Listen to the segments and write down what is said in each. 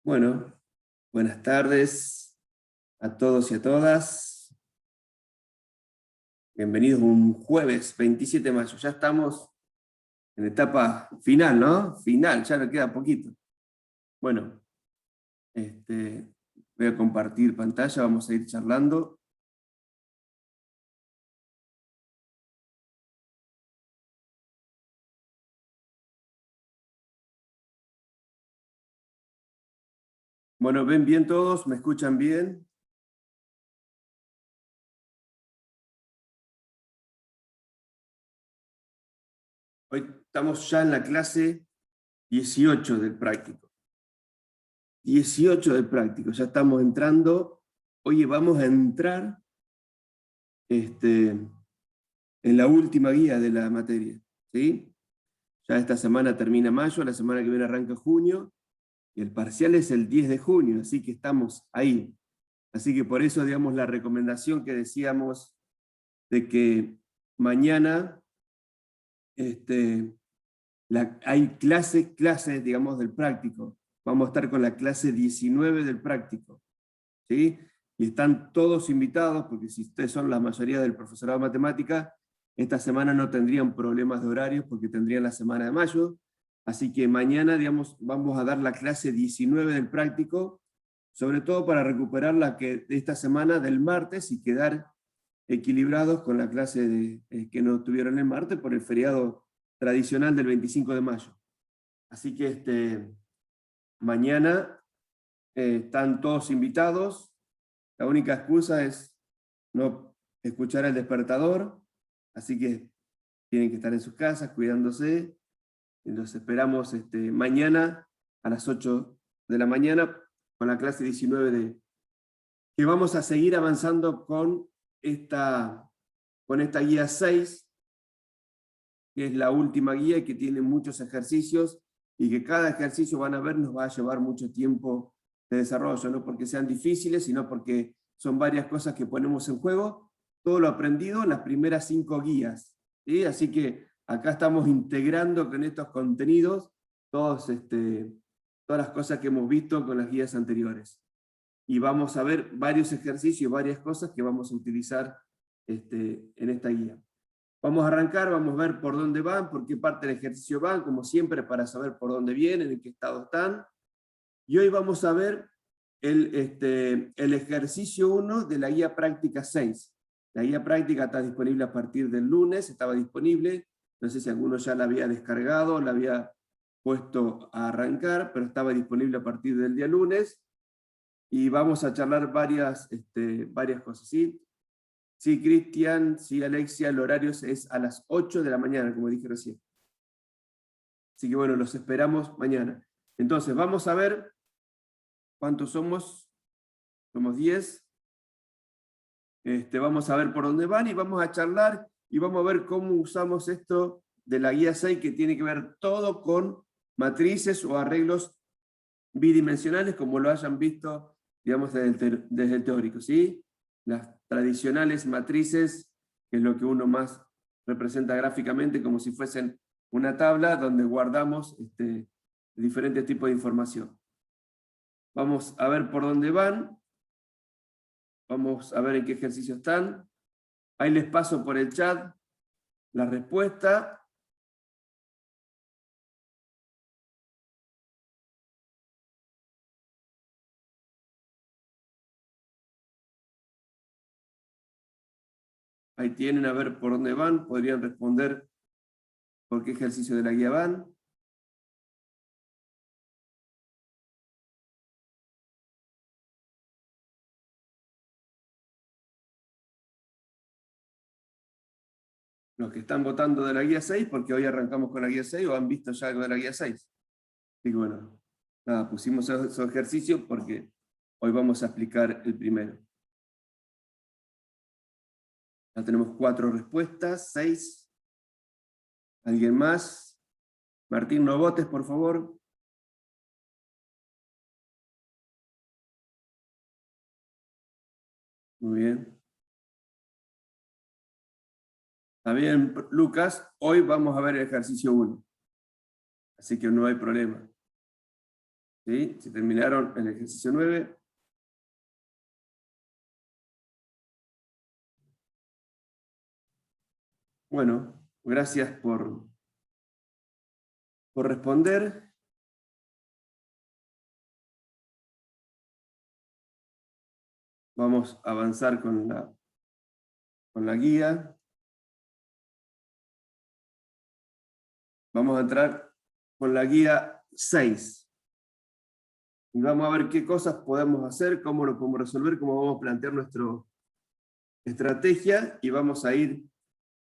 Bueno, buenas tardes a todos y a todas. Bienvenidos un jueves 27 de mayo. Ya estamos en etapa final, ¿no? Final, ya nos queda poquito. Bueno, voy a compartir pantalla, vamos a ir charlando. Bueno, ¿ven bien todos? ¿Me escuchan bien? Hoy estamos ya en la clase 18 del práctico. 18 del práctico, ya estamos entrando. Oye, vamos a entrar en la última guía de la materia, ¿sí? Ya esta semana termina mayo, la semana que viene arranca junio, y el parcial es el 10 de junio, así que estamos ahí. Así que por eso, digamos, la recomendación que decíamos de que mañana hay clases, digamos, del práctico. Vamos a estar con la clase 19 del práctico, ¿sí? Y están todos invitados, porque si ustedes son la mayoría del profesorado de matemática, esta semana no tendrían problemas de horarios porque tendrían la semana de mayo. Así que mañana, digamos, vamos a dar la clase 19 del práctico, sobre todo para recuperar la que de esta semana del martes y quedar equilibrados con la clase que no tuvieron el martes por el feriado tradicional del 25 de mayo. Así que mañana están todos invitados. La única excusa es no escuchar el despertador, así que tienen que estar en sus casas cuidándose. Y los esperamos mañana a las 8 de la mañana con la clase 19 que vamos a seguir avanzando con esta guía 6, que es la última guía y que tiene muchos ejercicios, y que cada ejercicio, van a ver, nos va a llevar mucho tiempo de desarrollo, no porque sean difíciles, sino porque son varias cosas que ponemos en juego, todo lo aprendido en las primeras 5 guías, ¿sí? Así que acá estamos integrando con estos contenidos todas las cosas que hemos visto con las guías anteriores. Y vamos a ver varios ejercicios, varias cosas que vamos a utilizar en esta guía. Vamos a arrancar, vamos a ver por dónde van, por qué parte del ejercicio van, como siempre, para saber por dónde vienen, en qué estado están. Y hoy vamos a ver el ejercicio 1 de la guía práctica 6. La guía práctica está disponible a partir del lunes, estaba disponible, no sé si alguno ya la había descargado, la había puesto a arrancar, pero estaba disponible a partir del día lunes, y vamos a charlar varias cosas, ¿sí? Sí, Cristian, sí, Alexia, el horario es a las 8 de la mañana, como dije recién. Así que bueno, los esperamos mañana. Entonces, vamos a ver cuántos somos. Somos 10. Vamos a ver por dónde van y vamos a charlar y vamos a ver cómo usamos esto de la guía 6, que tiene que ver todo con matrices o arreglos bidimensionales, como lo hayan visto, digamos, desde el teórico, ¿sí? Las tradicionales matrices, que es lo que uno más representa gráficamente, como si fuesen una tabla donde guardamos diferentes tipos de información. Vamos a ver por dónde van. Vamos a ver en qué ejercicio están. Ahí les paso por el chat la respuesta. Ahí tienen, a ver por dónde van. Podrían responder por qué ejercicio de la guía van. Los que están votando de la guía 6, porque hoy arrancamos con la guía 6, o han visto ya algo de la guía 6. Así que bueno, nada, pusimos esos ejercicios porque hoy vamos a explicar el primero. Ya tenemos 4 respuestas, 6. ¿Alguien más? Martín, no votes, por favor. Muy bien. Está bien, Lucas. Hoy vamos a ver el ejercicio 1. Así que no hay problema. ¿Sí? Si terminaron el ejercicio 9. Bueno, gracias por responder. Vamos a avanzar con la guía. Vamos a entrar con la guía 6. Y vamos a ver qué cosas podemos hacer, cómo lo podemos resolver, cómo vamos a plantear nuestra estrategia, y vamos a ir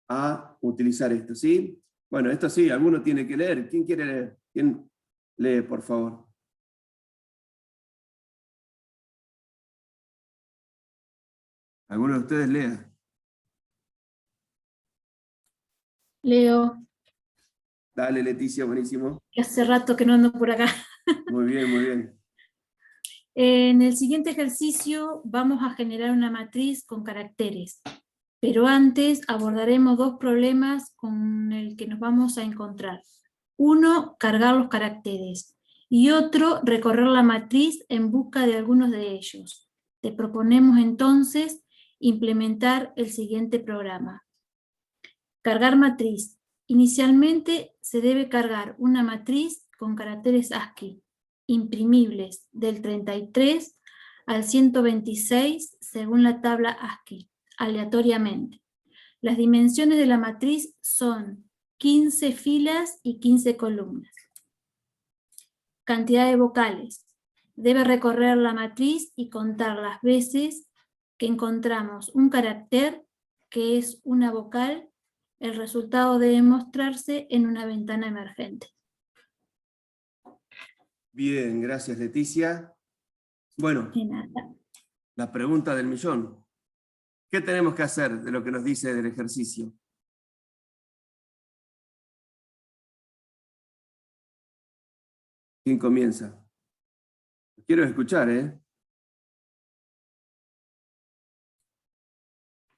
a utilizar esto, ¿sí? Bueno, esto sí, alguno tiene que leer. ¿Quién quiere leer? ¿Quién lee, por favor? ¿Alguno de ustedes lea? Leo, Dale, Leticia, buenísimo. que hace rato que no ando por acá. Muy bien, muy bien. En el siguiente ejercicio vamos a generar una matriz con caracteres, pero antes abordaremos dos problemas con el que nos vamos a encontrar. Uno, cargar los caracteres, y otro, recorrer la matriz en busca de algunos de ellos. Te proponemos entonces implementar el siguiente programa. Cargar matriz. Inicialmente se debe cargar una matriz con caracteres ASCII, imprimibles del 33 al 126 según la tabla ASCII, aleatoriamente. Las dimensiones de la matriz son 15 filas y 15 columnas. Cantidad de vocales. Debe recorrer la matriz y contar las veces que encontramos un carácter, que es una vocal. El resultado debe mostrarse en una ventana emergente. Bien, gracias, Leticia. Bueno, De nada. la pregunta del millón. ¿Qué tenemos que hacer de lo que nos dice del ejercicio? ¿Quién comienza? Quiero escuchar, ¿eh?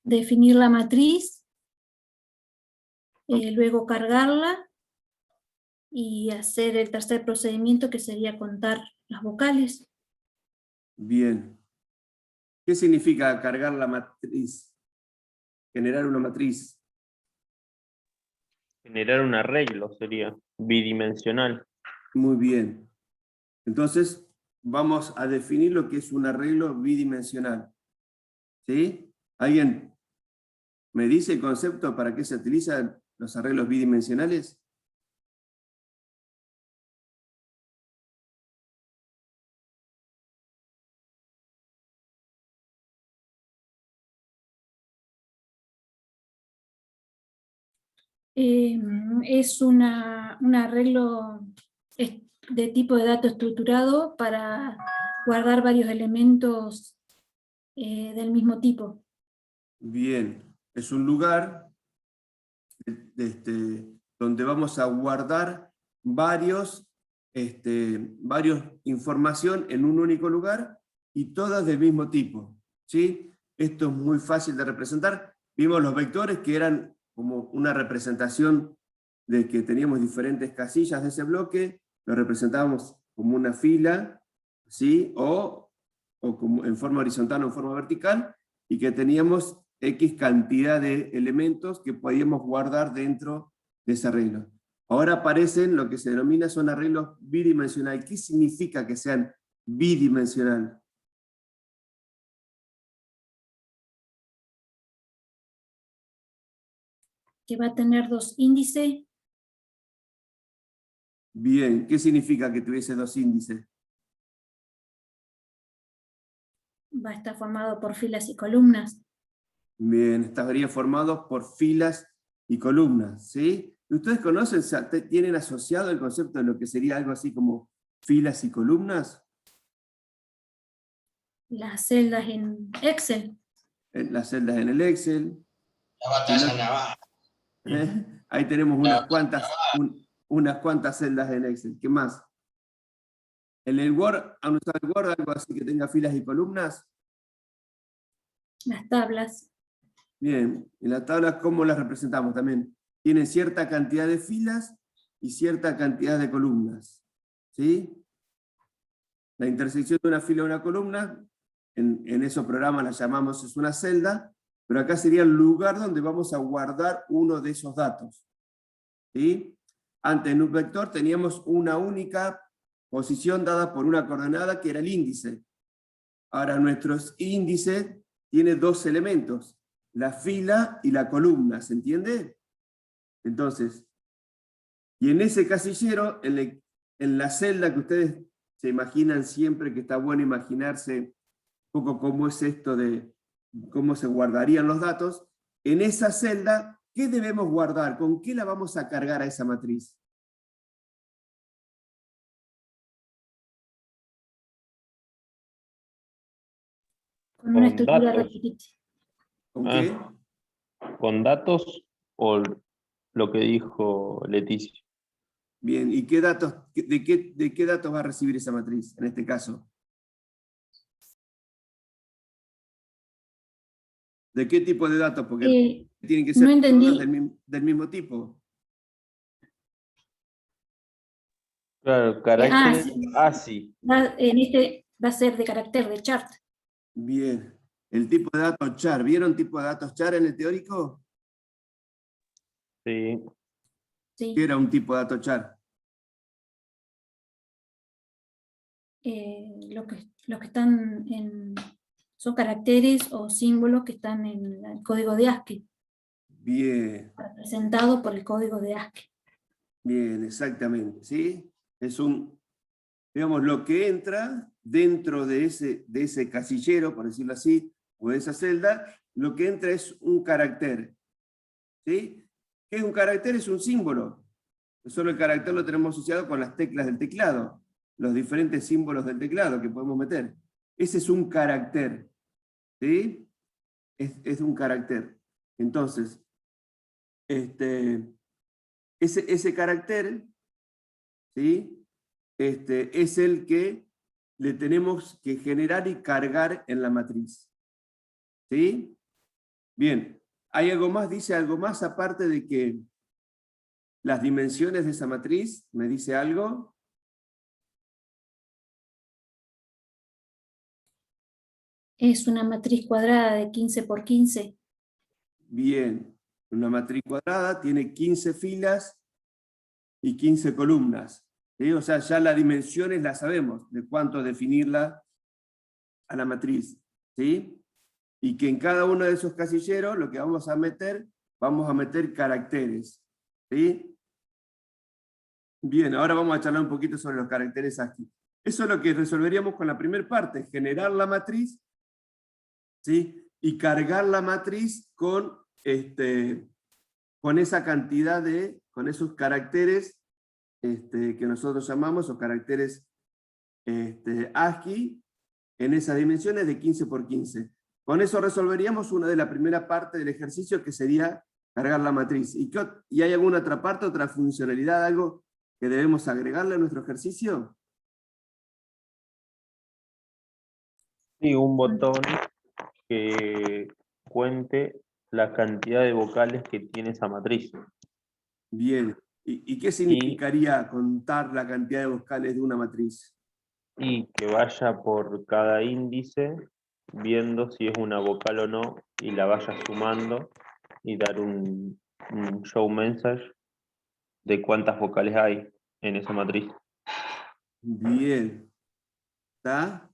Definir la matriz, luego cargarla y hacer el tercer procedimiento, que sería contar las vocales. Bien. ¿Qué significa cargar la matriz? Generar una matriz. Generar un arreglo sería bidimensional. Muy bien. Entonces, vamos a definir lo que es un arreglo bidimensional. ¿Sí? ¿Alguien me dice el concepto para qué se utilizan los arreglos bidimensionales? Es un arreglo de tipo de dato estructurado para guardar varios elementos del mismo tipo. Bien, es un lugar donde vamos a guardar varios información en un único lugar y todas del mismo tipo, ¿sí? Esto es muy fácil de representar. Vimos los vectores, que eran como una representación de que teníamos diferentes casillas de ese bloque, lo representábamos como una fila, ¿sí? O como en forma horizontal o en forma vertical, y que teníamos X cantidad de elementos que podíamos guardar dentro de ese arreglo. Ahora aparecen lo que se denomina son arreglos bidimensionales. ¿Qué significa que sean bidimensional? Que va a tener dos índices. Bien, ¿qué significa que tuviese dos índices? Va a estar formado por filas y columnas. Bien, estaría formado por filas y columnas, ¿sí? ¿Ustedes conocen, tienen asociado el concepto de lo que sería algo así como filas y columnas? Las celdas en Excel. Las celdas en el Excel. La batalla naval. Ahí tenemos unas cuantas celdas en Excel. ¿Qué más? En el Word, ¿han usado el Word algo así que tenga filas y columnas? Las tablas. Bien, en la tabla, ¿cómo las representamos también? Tienen cierta cantidad de filas y cierta cantidad de columnas. ¿Sí? La intersección de una fila y una columna, en esos programas la llamamos, es una celda, pero acá sería el lugar donde vamos a guardar uno de esos datos. ¿Sí? Antes en un vector teníamos una única posición dada por una coordenada que era el índice. Ahora nuestro índice tiene dos elementos, la fila y la columna, ¿se entiende? Entonces, y en ese casillero, en la celda que ustedes se imaginan siempre, que está bueno imaginarse un poco cómo es esto de cómo se guardarían los datos, en esa celda, ¿qué debemos guardar? ¿Con qué la vamos a cargar a esa matriz? Con una Con estructura datos. repetitiva. ¿Con Ah. qué? ¿Con datos o lo que dijo Leticia? Bien, ¿y qué datos, de qué datos va a recibir esa matriz, en este caso? ¿De qué tipo de datos? Porque tienen que ser no todas entendí. del mismo tipo. Claro, caracteres Sí, ASCII. en este va a ser de carácter de chart. Bien. El tipo de datos char. ¿Vieron tipo de datos char en el teórico? Sí. Sí. ¿Qué era un tipo de dato char? Los que están son caracteres o símbolos que están en el código de ASCII, Bien, representados por el código de ASCII. bien, exactamente. ¿Sí? Es digamos, lo que entra dentro de ese casillero, por decirlo así, o de esa celda, lo que entra es un carácter. ¿Sí? ¿Qué es un carácter? Es un símbolo. Solo el carácter lo tenemos asociado con las teclas del teclado, los diferentes símbolos del teclado que podemos meter. Ese es un carácter. ¿Sí? Es un carácter. Entonces, ese carácter, ¿sí? Es el que le tenemos que generar y cargar en la matriz. ¿Sí? Bien, ¿hay algo más? ¿Dice algo más aparte de que las dimensiones de esa matriz? ¿Me dice algo? Es una matriz cuadrada de 15 por 15. Bien, una matriz cuadrada tiene 15 filas y 15 columnas. ¿Sí? O sea, ya las dimensiones las sabemos, de cuánto definirla a la matriz. ¿Sí? Y que en cada uno de esos casilleros lo que vamos a meter caracteres. ¿Sí? Bien, ahora vamos a charlar un poquito sobre los caracteres ASCII. Eso es lo que resolveríamos con la primera parte, generar la matriz, ¿sí? Y cargar la matriz con esa cantidad con esos caracteres que nosotros llamamos, o caracteres ASCII, en esas dimensiones de 15 por 15. Con eso resolveríamos una de la primera parte del ejercicio, que sería cargar la matriz. ¿Y hay alguna otra parte, otra funcionalidad, algo que debemos agregarle a nuestro ejercicio? Sí, un botón que cuente la cantidad de vocales que tiene esa matriz. Bien. ¿Y qué significaría contar la cantidad de vocales de una matriz? Y que vaya por cada índice, viendo si es una vocal o no, y la vaya sumando y dar un show message de cuántas vocales hay en esa matriz. Bien. ¿Está?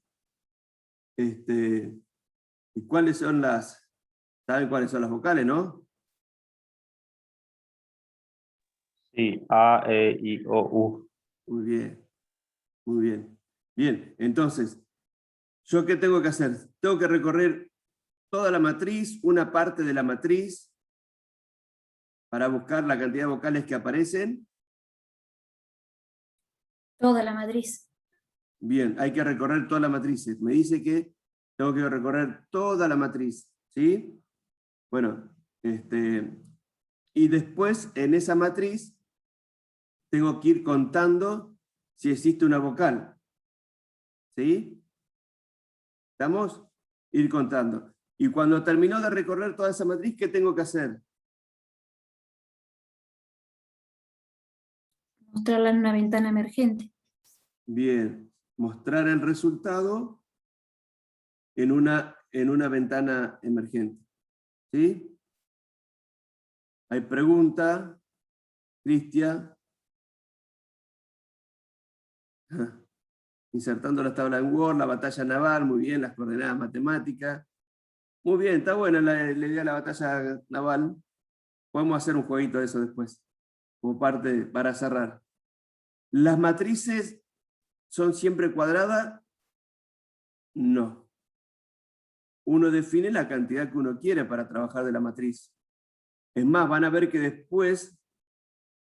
¿Y cuáles son saben cuáles son las vocales, no? Sí, A, E, I, O, U. Muy bien, muy bien. Bien, entonces, ¿yo qué tengo que hacer? Tengo que recorrer toda la matriz, una parte de la matriz, para buscar la cantidad de vocales que aparecen. Toda la matriz. Bien, hay que recorrer toda la matriz. Me dice que tengo que recorrer toda la matriz, ¿sí? Bueno, y después en esa matriz tengo que ir contando si existe una vocal, ¿sí? ¿Estamos? Ir contando. Y cuando terminó de recorrer toda esa matriz, ¿qué tengo que hacer? Mostrarla en una ventana emergente. Bien, mostrar el resultado en una ventana emergente. ¿Sí? Hay pregunta, Cristian. Insertando las tablas en Word, la batalla naval, muy bien, las coordenadas matemáticas. Muy bien, está buena la idea de la batalla naval. Podemos hacer un jueguito de eso después, como parte para cerrar. ¿Las matrices son siempre cuadradas? No. Uno define la cantidad que uno quiere para trabajar de la matriz. Es más, van a ver que después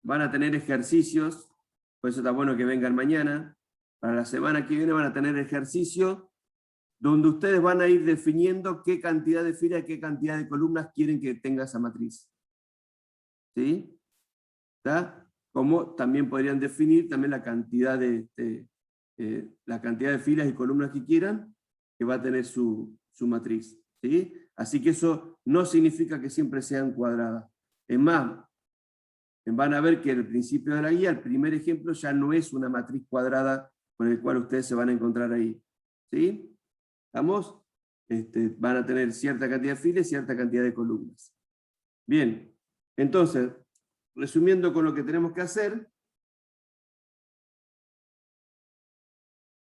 van a tener ejercicios, por eso está bueno que vengan mañana. Para la semana que viene van a tener ejercicios donde ustedes van a ir definiendo qué cantidad de filas y qué cantidad de columnas quieren que tenga esa matriz. ¿Sí? ¿Está? Como también podrían definir también la cantidad la cantidad de filas y columnas que quieran, que va a tener su matriz. ¿Sí? Así que eso no significa que siempre sean cuadradas. Es más, van a ver que el principio de la guía, el primer ejemplo, ya no es una matriz cuadrada con el cual ustedes se van a encontrar ahí. ¿Sí? ¿Estamos? Van a tener cierta cantidad de filas y cierta cantidad de columnas. Bien, entonces, resumiendo con lo que tenemos que hacer,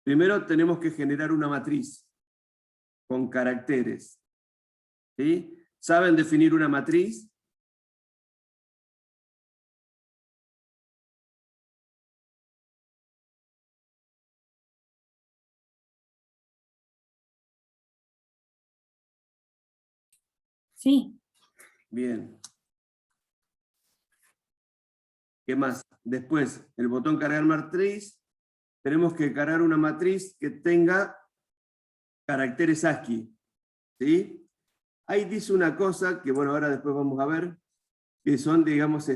primero tenemos que generar una matriz con caracteres. ¿Sí? ¿Saben definir una matriz? Sí. Bien. ¿Qué más? Después, el botón cargar matriz. Tenemos que cargar una matriz que tenga caracteres ASCII. ¿Sí? Ahí dice una cosa que, bueno, ahora después vamos a ver, que son, digamos,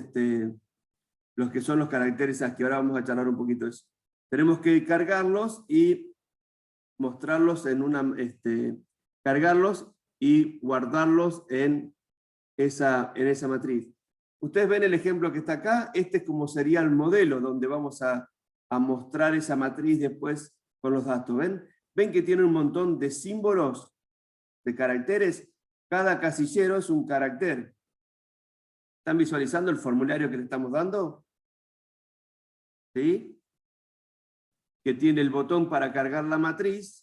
los que son los caracteres ASCII. Ahora vamos a charlar un poquito de eso. Tenemos que cargarlos y mostrarlos en una, cargarlos y guardarlos en esa matriz. Ustedes ven el ejemplo que está acá, este es como sería el modelo donde vamos a mostrar esa matriz después con los datos. ¿Ven? ¿Ven que tiene un montón de símbolos, de caracteres? Cada casillero es un carácter. ¿Están visualizando el formulario que le estamos dando? ¿Sí? Que tiene el botón para cargar la matriz.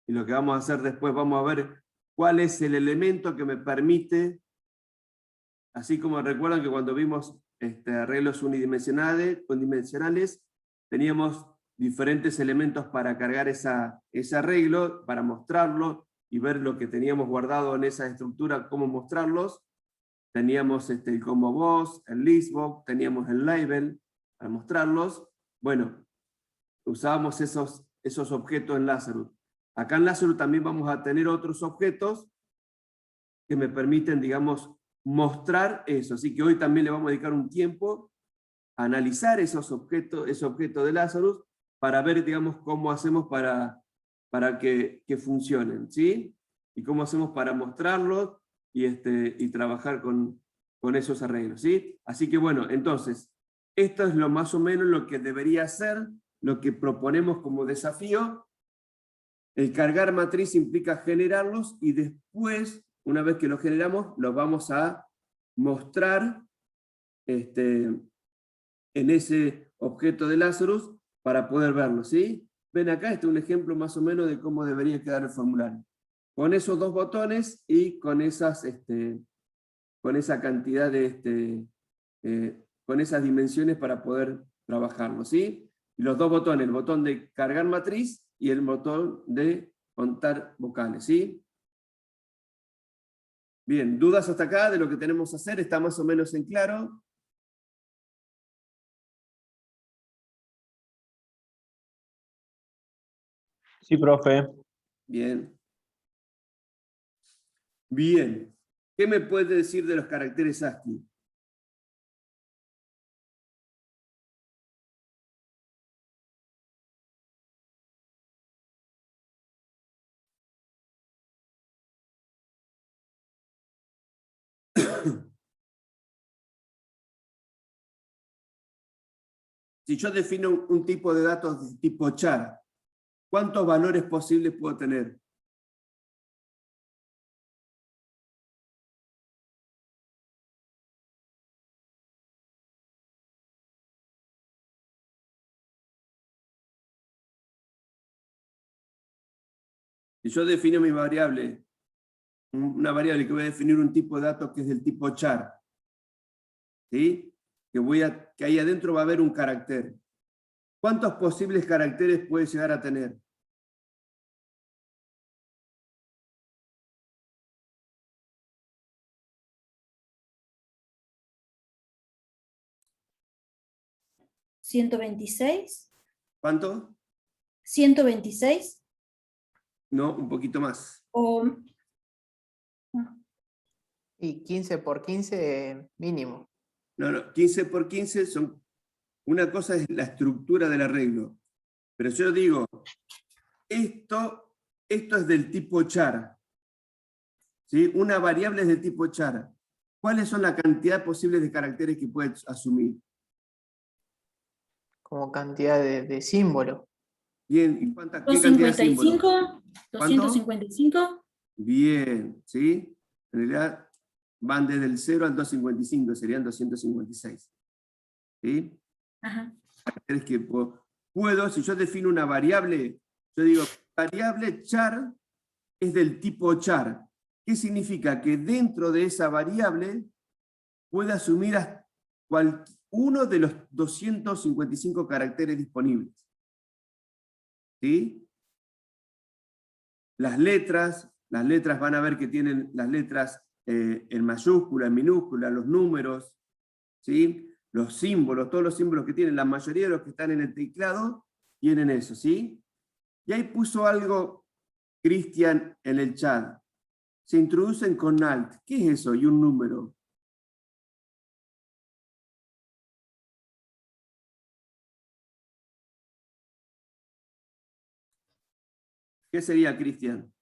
Y lo que vamos a hacer después, vamos a ver cuál es el elemento que me permite, así como recuerdan que cuando vimos arreglos unidimensionales, teníamos diferentes elementos para cargar ese arreglo, para mostrarlo y ver lo que teníamos guardado en esa estructura, cómo mostrarlos. Teníamos el combo box, el listbox, teníamos el label para mostrarlos. Bueno, usábamos esos objetos en Lazarus. Acá en Lazarus también vamos a tener otros objetos que me permiten, digamos, mostrar eso. Así que hoy también le vamos a dedicar un tiempo a analizar ese objeto de Lazarus para ver, digamos, cómo hacemos para que funcionen, ¿sí? Y cómo hacemos para mostrarlos y trabajar con esos arreglos, ¿sí? Así que bueno, entonces, esto es lo más o menos lo que debería ser, lo que proponemos como desafío. El cargar matriz implica generarlos y después, una vez que los generamos, los vamos a mostrar en ese objeto de Lazarus para poder verlo, ¿sí? Ven acá, este es un ejemplo más o menos de cómo debería quedar el formulario. Con esos dos botones y con esa cantidad con esas dimensiones para poder trabajarlo, ¿sí? Y los dos botones, el botón de cargar matriz y el botón de contar vocales, ¿sí? Bien, ¿dudas hasta acá de lo que tenemos que hacer? ¿Está más o menos en claro? Sí, profe. Bien. Bien. ¿Qué me puede decir de los caracteres ASCII? si yo defino un tipo de datos de tipo char, ¿cuántos valores posibles puedo tener? Si yo defino mi variable, una variable que voy a definir un tipo de datos que es del tipo char, ¿sí? Que ahí adentro va a haber un carácter. ¿Cuántos posibles caracteres puede llegar a tener? ¿126? ¿Cuánto? ¿126? No, un poquito más. O... Y 15 por 15 mínimo. No, 15 por 15 son... Una cosa es la estructura del arreglo. Pero yo digo, esto es del tipo char. ¿Sí? Una variable es del tipo char. ¿Cuáles son la cantidad posible de caracteres que puedes asumir? Como cantidad de símbolo. Bien, ¿y qué cantidad de símbolos? 255, 255. Bien, ¿sí? En realidad van desde el 0 al 255, serían 256. ¿Sí? Ajá. Caracteres que puedo, si yo defino una variable, yo digo, variable char es del tipo char. ¿Qué significa? Que dentro de esa variable puede asumir uno de los 255 caracteres disponibles. ¿Sí? Las letras van a ver que tienen las letras en mayúscula, en minúscula, los números, ¿sí? Los símbolos, todos los símbolos que tienen, la mayoría de los que están en el teclado tienen eso, ¿sí? Y ahí puso algo Cristian en el chat. Se introducen con alt. ¿Qué es eso? Y un número. ¿Qué sería, Cristian?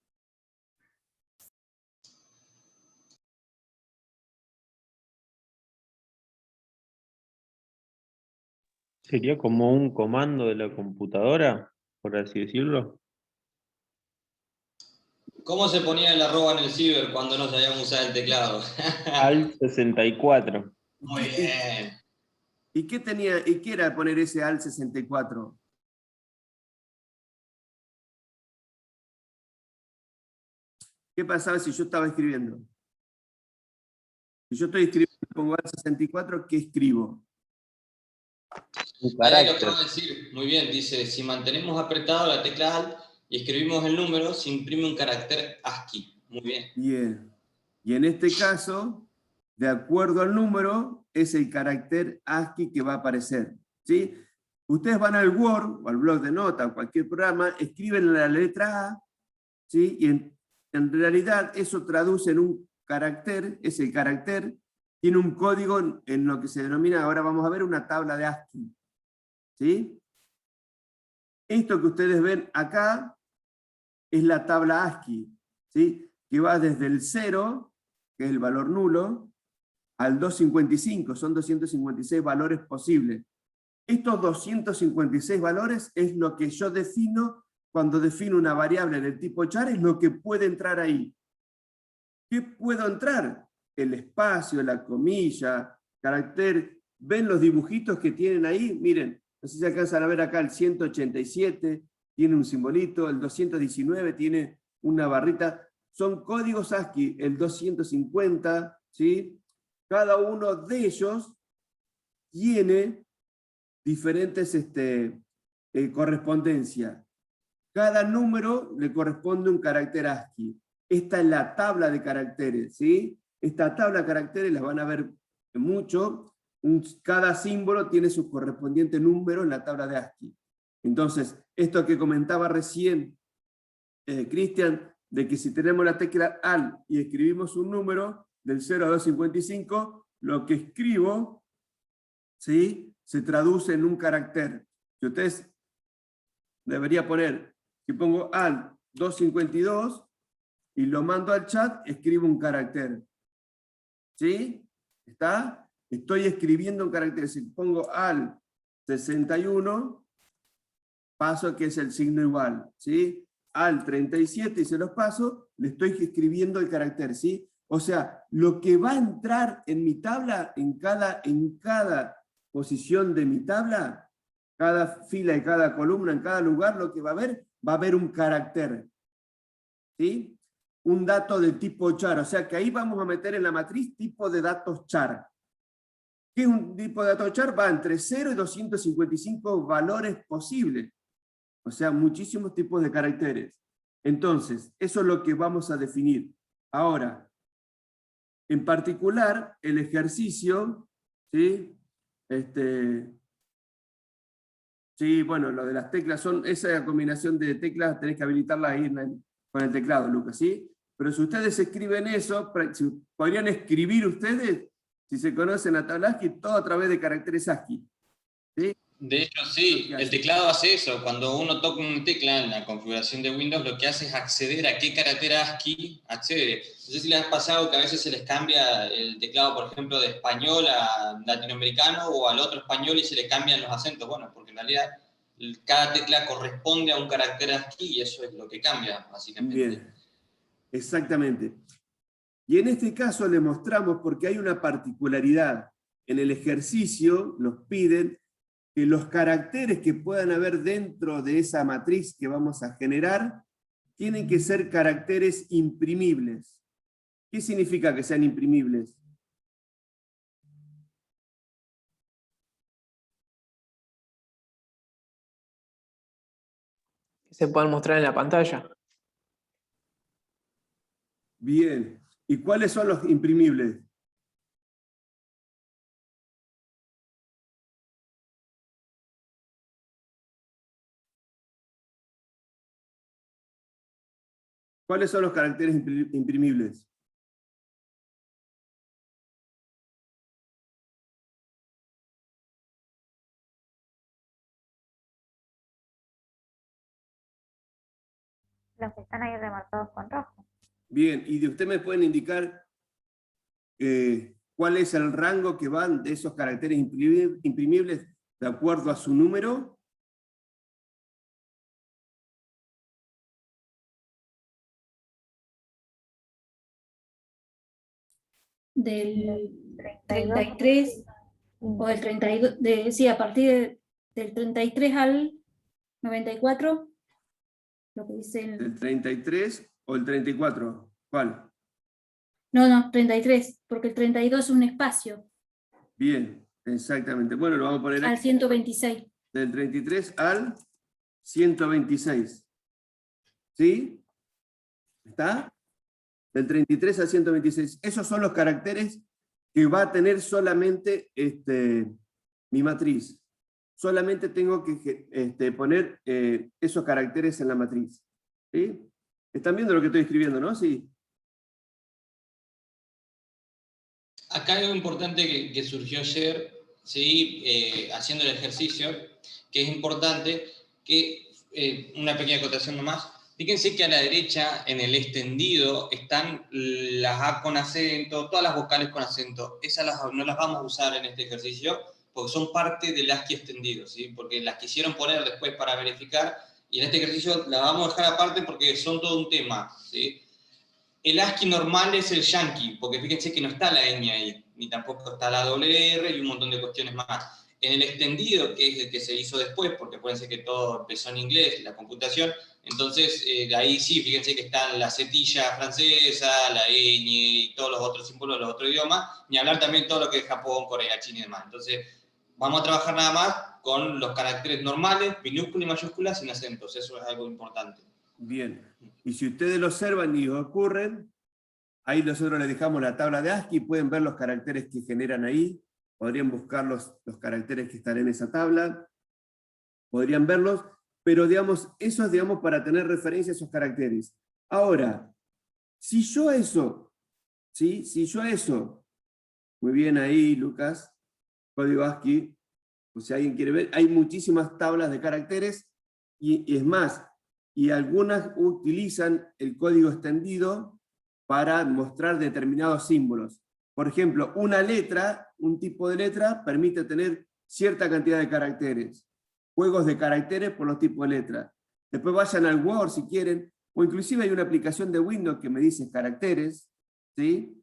Sería como un comando de la computadora, por así decirlo. ¿Cómo se ponía el arroba en el ciber cuando no sabíamos usar el teclado? Alt 64. Muy bien. ¿Y qué era poner ese alt 64? ¿Qué pasaba si yo estaba escribiendo? Si yo estoy escribiendo y pongo alt 64, ¿qué escribo? Un Ahí lo carácter. acabo de decir. Muy bien, dice, si mantenemos apretado la tecla Alt y escribimos el número, se imprime un carácter ASCII. Muy bien. Bien. Y en este caso, de acuerdo al número, es el carácter ASCII que va a aparecer. ¿Sí? Ustedes van al Word, o al blog de notas, o cualquier programa, escriben la letra A, ¿sí? Y en realidad eso traduce en un carácter, es el carácter, tiene un código en lo que se denomina, ahora vamos a ver, una tabla de ASCII. ¿Sí? Esto que ustedes ven acá es la tabla ASCII, ¿sí? Que va desde el 0, que es el valor nulo, al 255, son 256 valores posibles. Estos 256 valores es lo que yo defino cuando defino una variable del tipo char, es lo que puede entrar ahí. ¿Qué puedo entrar? El espacio, la comilla, carácter. ¿Ven los dibujitos que tienen ahí? Miren, no sé si alcanzan a ver acá el 187, tiene un simbolito, el 219 tiene una barrita. Son códigos ASCII, el 250, ¿sí? Cada uno de ellos tiene diferentes correspondencia. Cada número le corresponde un carácter ASCII. Esta es la tabla de caracteres, ¿sí? Esta tabla de caracteres las van a ver mucho. Cada símbolo tiene su correspondiente número en la tabla de ASCII. Entonces, esto que comentaba recién Cristian, de que si tenemos la tecla Alt y escribimos un número del 0 a 255, lo que escribo, ¿sí?, se traduce en un carácter. Si ustedes debería poner, si pongo Alt 252 y lo mando al chat, escribo un carácter. ¿Sí? ¿Está? Estoy escribiendo un carácter. Si pongo Alt 61, paso que es el signo igual, ¿sí? Al 37 y se los paso, le estoy escribiendo el carácter, ¿sí? O sea, lo que va a entrar en mi tabla, en cada posición de mi tabla, cada fila y cada columna, en cada lugar, lo que va a haber un carácter, ¿sí? Un dato de tipo char, o sea que ahí vamos a meter en la matriz tipo de datos char. ¿Qué es un tipo de dato char? Va entre 0 y 255 valores posibles. O sea, muchísimos tipos de caracteres. Entonces, eso es lo que vamos a definir. Ahora, en particular, el ejercicio, ¿sí? Sí, bueno, lo de las teclas esa combinación de teclas tenés que habilitarla ahí con el teclado, Lucas, ¿sí? Pero si ustedes escriben eso, podrían escribir ustedes, si se conocen la tabla ASCII, todo a través de caracteres ASCII, ¿sí? De hecho, sí, el teclado hace eso. Cuando uno toca una tecla en la configuración de Windows, lo que hace es acceder a qué carácter ASCII accede. No sé si les ha pasado que a veces se les cambia el teclado, por ejemplo, de español a latinoamericano o al otro español y se le cambian los acentos. Bueno, porque en realidad cada tecla corresponde a un carácter ASCII y eso es lo que cambia, básicamente. Bien, exactamente. Y en este caso le mostramos, porque hay una particularidad. En el ejercicio nos piden que los caracteres que puedan haber dentro de esa matriz que vamos a generar tienen que ser caracteres imprimibles. ¿Qué significa que sean imprimibles? Que se puedan mostrar en la pantalla. Bien. ¿Y cuáles son los imprimibles? ¿Cuáles son los caracteres imprimibles? Los que están ahí remarcados con rojo. Bien, ¿y de usted me pueden indicar cuál es el rango que van de esos caracteres imprimibles de acuerdo a su número? Del 32. 33 o del 32, sí, a partir del 33 al 94, lo que dice ¿El 33 o el 34? ¿Cuál? No, 33, porque el 32 es un espacio, Bien, exactamente. Bueno, lo vamos a poner al aquí. 126. Del 33 al 126. ¿Sí? ¿Está? Del 33 al 126. Esos son los caracteres que va a tener solamente mi matriz. Solamente tengo que poner esos caracteres en la matriz. ¿Sí? ¿Están viendo lo que estoy escribiendo, no? Sí. Acá hay algo importante que surgió ayer, ¿sí? Haciendo el ejercicio, que es importante, que una pequeña acotación nomás. Fíjense que a la derecha, en el extendido, están las A con acento, todas las vocales con acento. Esas no las vamos a usar en este ejercicio, porque son parte del ASCII extendido, ¿sí? Porque las quisieron poner después para verificar, y en este ejercicio las vamos a dejar aparte porque son todo un tema, ¿sí? El ASCII normal es el yankee, porque fíjense que no está la ñ ahí, ni tampoco está la WR y un montón de cuestiones más. En el extendido, que es el que se hizo después, porque acuérdense que todo empezó en inglés, la computación, entonces ahí sí, fíjense que están la cetilla francesa, la ñ y todos los otros símbolos de los otros idiomas, ni hablar también todo lo que es Japón, Corea, China y demás. Entonces, vamos a trabajar nada más con los caracteres normales, minúsculas y mayúsculas sin acentos, eso es algo importante. Bien. Y si ustedes lo observan y ocurren, ahí nosotros les dejamos la tabla de ASCII, pueden ver los caracteres que generan ahí, podrían buscar los caracteres que están en esa tabla, podrían verlos, pero digamos, eso es digamos, para tener referencia a esos caracteres. Ahora, si yo eso, ¿sí? Si yo eso, muy bien ahí, Lucas, código ASCII, o si alguien quiere ver, hay muchísimas tablas de caracteres, y es más, y algunas utilizan el código extendido para mostrar determinados símbolos. Por ejemplo, una letra, un tipo de letra, permite tener cierta cantidad de caracteres. Juegos de caracteres por los tipos de letras. Después vayan al Word si quieren, o inclusive hay una aplicación de Windows que me dice caracteres, ¿sí?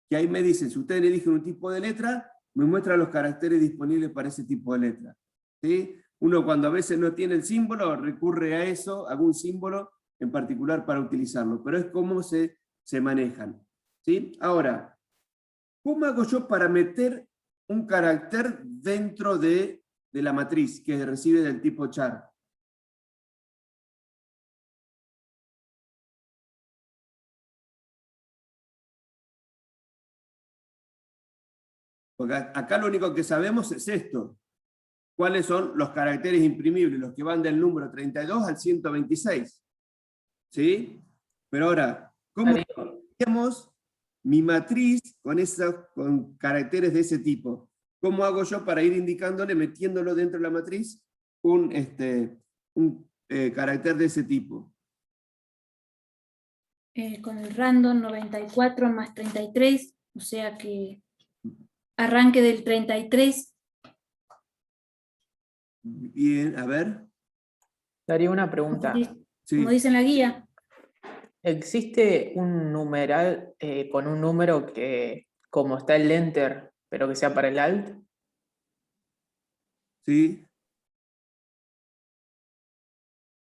Que ahí me dicen, si ustedes eligen un tipo de letra, me muestra los caracteres disponibles para ese tipo de letra, ¿sí? Uno cuando a veces no tiene el símbolo, recurre a eso, algún símbolo en particular para utilizarlo, pero es cómo se manejan, ¿sí? Ahora, ¿cómo hago yo para meter un carácter dentro de la matriz que recibe del tipo char? Porque acá lo único que sabemos es esto. ¿Cuáles son los caracteres imprimibles? Los que van del número 32 al 126. ¿Sí? Pero ahora, ¿cómo hacemos mi matriz con caracteres de ese tipo? ¿Cómo hago yo para ir indicándole, metiéndolo dentro de la matriz, un carácter de ese tipo? Con el random 94 más 33, o sea que arranque del 33. Bien, a ver. Daría una pregunta. Sí. Como dice en la guía. ¿Existe un numeral con un número que, como está el enter, pero que sea para el alt? Sí.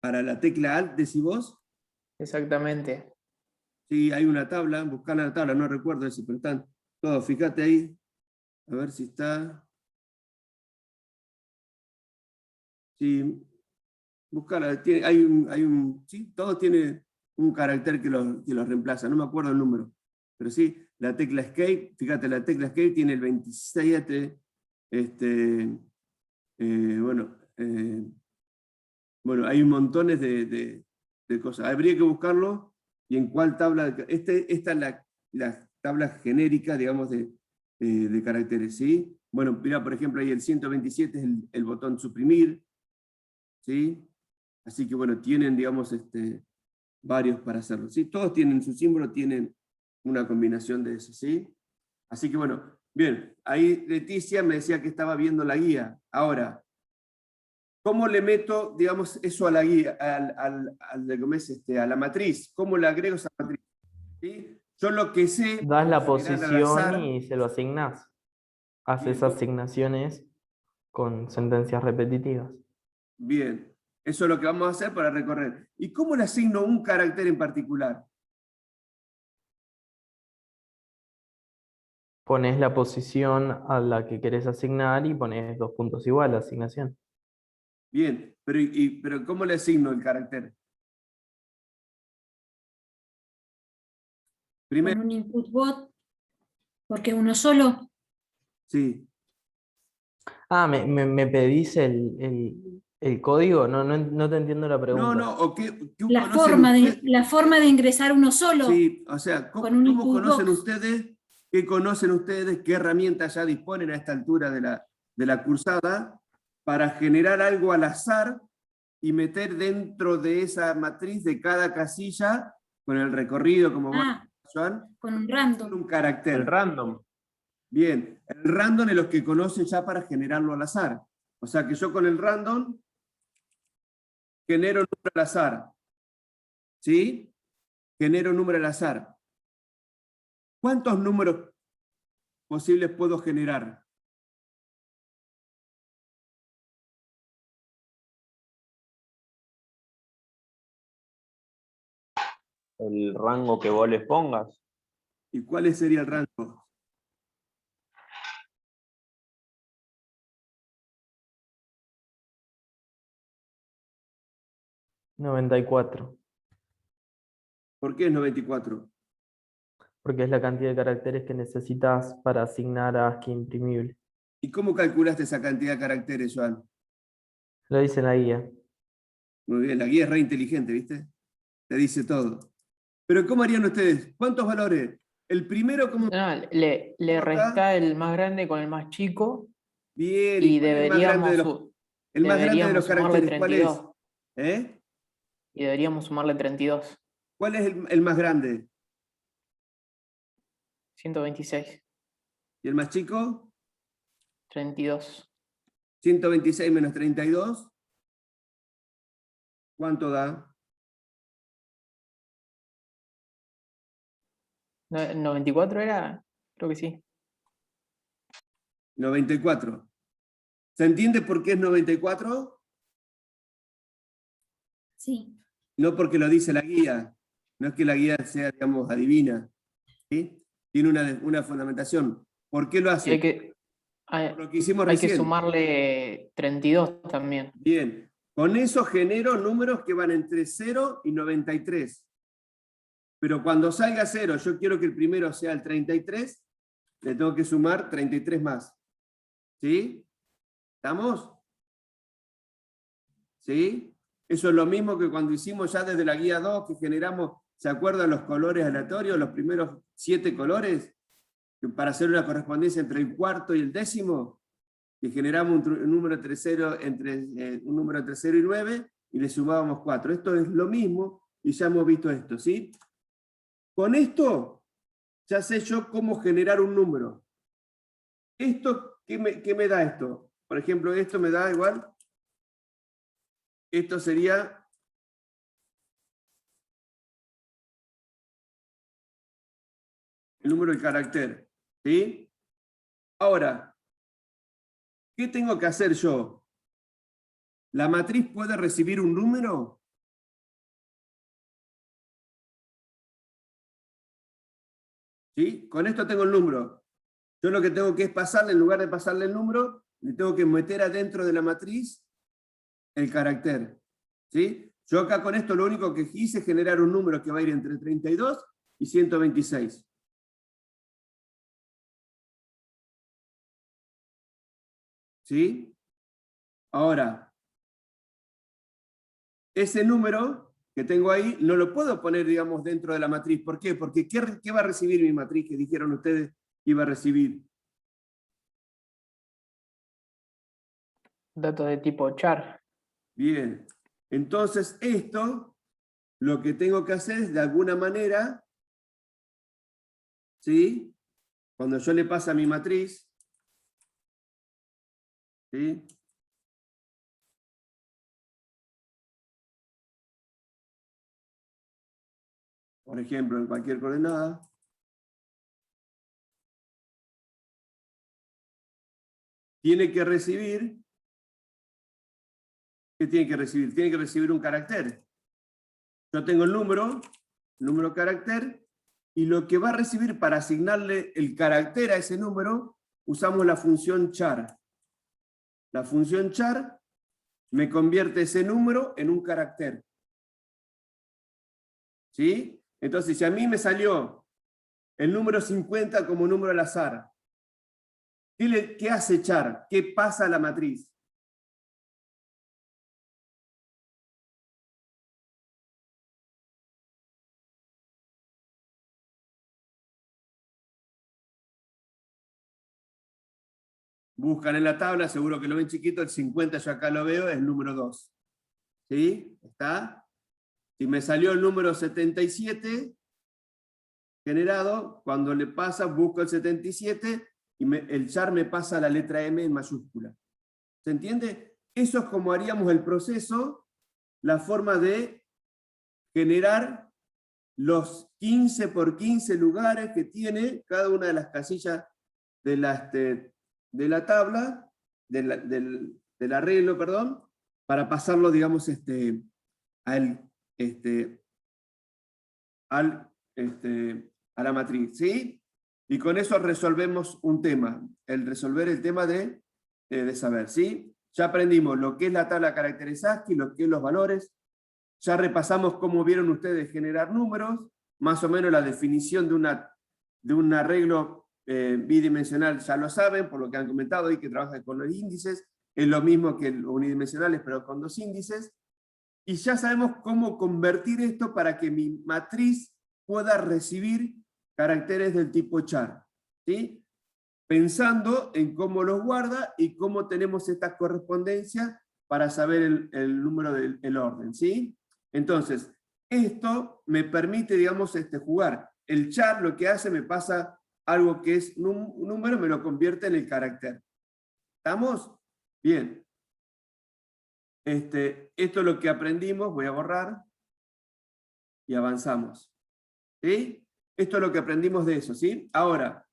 Para la tecla Alt, decís vos. Exactamente. Sí, hay una tabla, buscar la tabla, no recuerdo eso, pero están todos, fíjate ahí, a ver si está. Sí, buscarla, sí, todo tiene un carácter que los reemplaza, no me acuerdo el número, pero sí, la tecla Escape, fíjate, la tecla Escape tiene el 27, bueno, hay un montón de cosas, habría que buscarlo. ¿Y en cuál tabla? Esta es la tabla genérica, digamos, de caracteres, ¿sí? Bueno, mira, por ejemplo, ahí el 127 es el botón suprimir, ¿sí? Así que, bueno, tienen, digamos, varios para hacerlo, ¿sí? Todos tienen su símbolo, tienen una combinación de eso, ¿sí? Así que, bueno, bien, ahí Leticia me decía que estaba viendo la guía. Ahora, ¿cómo le meto, digamos, eso a la guía, a la matriz? ¿Cómo le agrego esa matriz? ¿Sí? Yo lo que sé... Das la generar al posición azar. y se lo asignás. Haces Bien. asignaciones con sentencias repetitivas. Bien, eso es lo que vamos a hacer para recorrer. ¿Y cómo le asigno un carácter en particular? Pones la posición a la que querés asignar y pones 2 puntos igual, asignación. Bien, pero ¿cómo le asigno el carácter? Primero, Con un input bot, porque uno solo. sí. Ah, ¿me pedís el código? No te entiendo la pregunta. No, o ¿qué La conocen ustedes? forma de ingresar uno solo. Sí, o sea, con un ¿cómo input conocen box. ustedes? ¿Qué conocen ustedes? ¿Qué herramientas ya disponen a esta altura de la cursada para generar algo al azar y meter dentro de esa matriz de cada casilla, con el recorrido, como Joan, Con un random. un carácter? El random. Bien, el random es los que conocen ya para generarlo al azar. O sea que yo con el random genero un número al azar. ¿Sí? Genero un número al azar. ¿Cuántos números posibles puedo generar? El rango que vos les pongas. ¿Y cuál sería el rango? $94. ¿Por qué es 94? Porque es la cantidad de caracteres que necesitas para asignar a ASCII imprimible. ¿Y cómo calculaste esa cantidad de caracteres, Joan? Lo dice en la guía. Muy bien, la guía es re inteligente, ¿viste? Te dice todo. Pero ¿cómo harían ustedes? ¿Cuántos valores? El primero, ¿cómo? No, le resta el más grande con el más chico Bien, y ¿cuál es el más grande de el más grande de los sumarle caracteres? ¿Cuál es? 32. Y deberíamos sumarle 32. ¿Cuál es el más grande? 126. ¿Y el más chico? 32. 126 menos 32, ¿cuánto da? 94 era, creo que sí. 94. ¿Se entiende por qué es 94? Sí. No porque lo dice la guía, no es que la guía sea, digamos, adivina, ¿sí? Tiene una fundamentación. ¿Por qué lo Y hace? Por lo que hicimos hay que recién. sumarle 32 también. Bien, con eso genero números que van entre 0 y 93. Pero cuando salga 0, yo quiero que el primero sea el 33, le tengo que sumar 33 más. ¿Sí? ¿Estamos? ¿Sí? Eso es lo mismo que cuando hicimos ya desde la guía 2, que generamos, ¿se acuerdan los colores aleatorios, los primeros 7 colores? Para hacer una correspondencia entre el cuarto y el décimo, que generamos un número entre 0 y 9, y le sumábamos 4. Esto es lo mismo, y ya hemos visto esto, ¿sí? Con esto, ya sé yo cómo generar un número. ¿Esto qué me da esto? Por ejemplo, esto me da igual. Esto sería el número del carácter, ¿sí? Ahora, ¿qué tengo que hacer yo? ¿La matriz puede recibir un número? ¿Sí? Con esto tengo el número. Yo lo que tengo que es pasarle, en lugar de pasarle el número, le tengo que meter adentro de la matriz el carácter. ¿Sí? Yo acá con esto lo único que hice es generar un número que va a ir entre 32 y 126. ¿Sí? Ahora, ese número que tengo ahí no lo puedo poner, digamos, dentro de la matriz. ¿Por qué? Porque ¿qué va a recibir mi matriz que dijeron ustedes que iba a recibir? Datos de tipo char. Bien. Entonces esto, lo que tengo que hacer es de alguna manera, ¿sí? Cuando yo le paso a mi matriz, ¿sí? Por ejemplo, en cualquier coordenada, tiene que recibir, ¿qué tiene que recibir? Tiene que recibir un carácter. Yo tengo el número carácter, y lo que va a recibir para asignarle el carácter a ese número, usamos la función char. La función char me convierte ese número en un carácter. ¿Sí? Entonces, si a mí me salió el número 50 como número al azar, ¿qué hace char? ¿Qué pasa a la matriz? Buscan en la tabla, seguro que lo ven chiquito, el 50 yo acá lo veo, es el número 2. ¿Sí? ¿Está? Si me salió el número 77 generado, cuando le pasa, busco el 77 y el char me pasa la letra M en mayúscula. ¿Se entiende? Eso es como haríamos el proceso, la forma de generar los 15 por 15 lugares que tiene cada una de las casillas de la tabla, del arreglo, perdón, para pasarlo, digamos, a la matriz, ¿sí? Y con eso resolvemos un tema, resolver el tema de saber, ¿sí? Ya aprendimos lo que es la tabla de caracteres ASCII, lo que es los valores, ya repasamos cómo vieron ustedes generar números, más o menos la definición de un arreglo bidimensional ya lo saben, por lo que han comentado, y que trabaja con los índices, es lo mismo que los unidimensionales, pero con 2 índices, y ya sabemos cómo convertir esto para que mi matriz pueda recibir caracteres del tipo char, ¿sí? Pensando en cómo los guarda y cómo tenemos esta correspondencia para saber el número del orden, ¿sí? Entonces, esto me permite, digamos, jugar. El char lo que hace, me pasa algo que es un número, me lo convierte en el carácter. ¿Estamos? Bien. Esto es lo que aprendimos, voy a borrar, y avanzamos. ¿Sí? Esto es lo que aprendimos de eso, ¿sí? Ahora,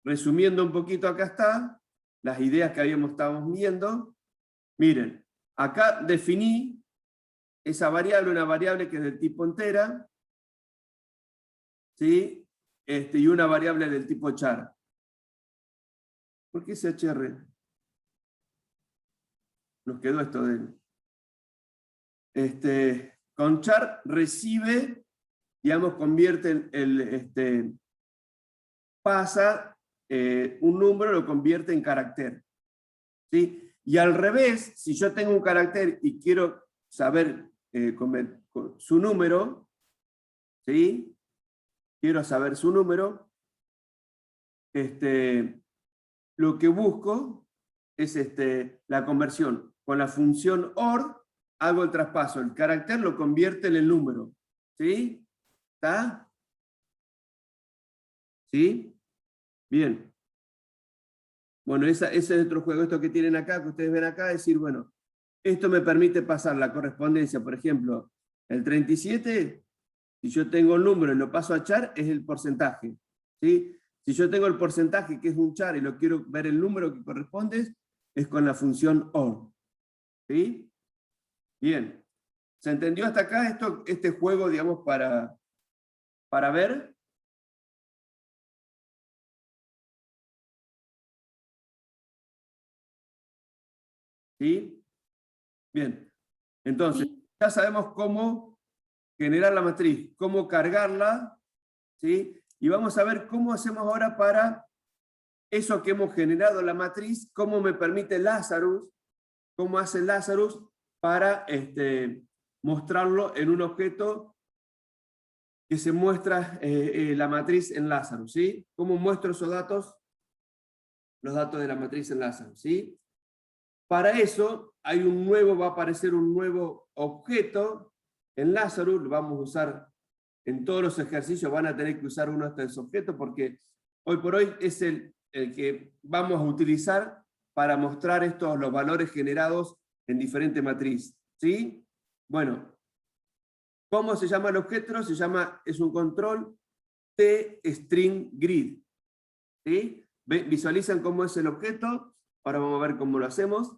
resumiendo un poquito, acá está, las ideas que estábamos viendo. Miren, acá definí esa variable, una variable que es del tipo entera, ¿sí? Y una variable del tipo char. ¿Por qué ese HR? Nos quedó esto de él. Con char recibe, digamos, convierte pasa un número, lo convierte en carácter. ¿Sí? Y al revés, si yo tengo un carácter y quiero saber con su número, ¿sí? Quiero saber su número, lo que busco es la conversión. Con la función OR hago el traspaso. El carácter lo convierte en el número. ¿Sí? ¿Está? ¿Sí? Bien. Bueno, ese es otro juego. Esto que tienen acá, que ustedes ven acá, es decir, bueno, esto me permite pasar la correspondencia. Por ejemplo, el 37, si yo tengo el número y lo paso a char, es el porcentaje. ¿Sí? Si yo tengo el porcentaje, que es un char, y lo quiero ver el número que corresponde, es con la función OR. ¿Sí? Bien. ¿Se entendió hasta acá este juego, digamos, para ver? ¿Sí? Bien. Entonces, Sí. ya sabemos cómo generar la matriz, cómo cargarla, ¿sí? Y vamos a ver cómo hacemos ahora para eso que hemos generado la matriz, cómo me permite Lazarus, cómo hace Lazarus para mostrarlo en un objeto que se muestra la matriz en Lazarus, ¿sí? ¿Cómo muestro esos datos? Los datos de la matriz en Lazarus, ¿sí? Para eso va a aparecer un nuevo objeto en Lazarus, lo vamos a usar en todos los ejercicios, van a tener que usar uno de estos objetos porque hoy por hoy es el que vamos a utilizar para mostrar los valores generados en diferentes matrices. ¿Sí? Bueno, ¿cómo se llama el objeto? Es un control tStringGrid. ¿Sí? ¿Visualizan cómo es el objeto? Ahora vamos a ver cómo lo hacemos.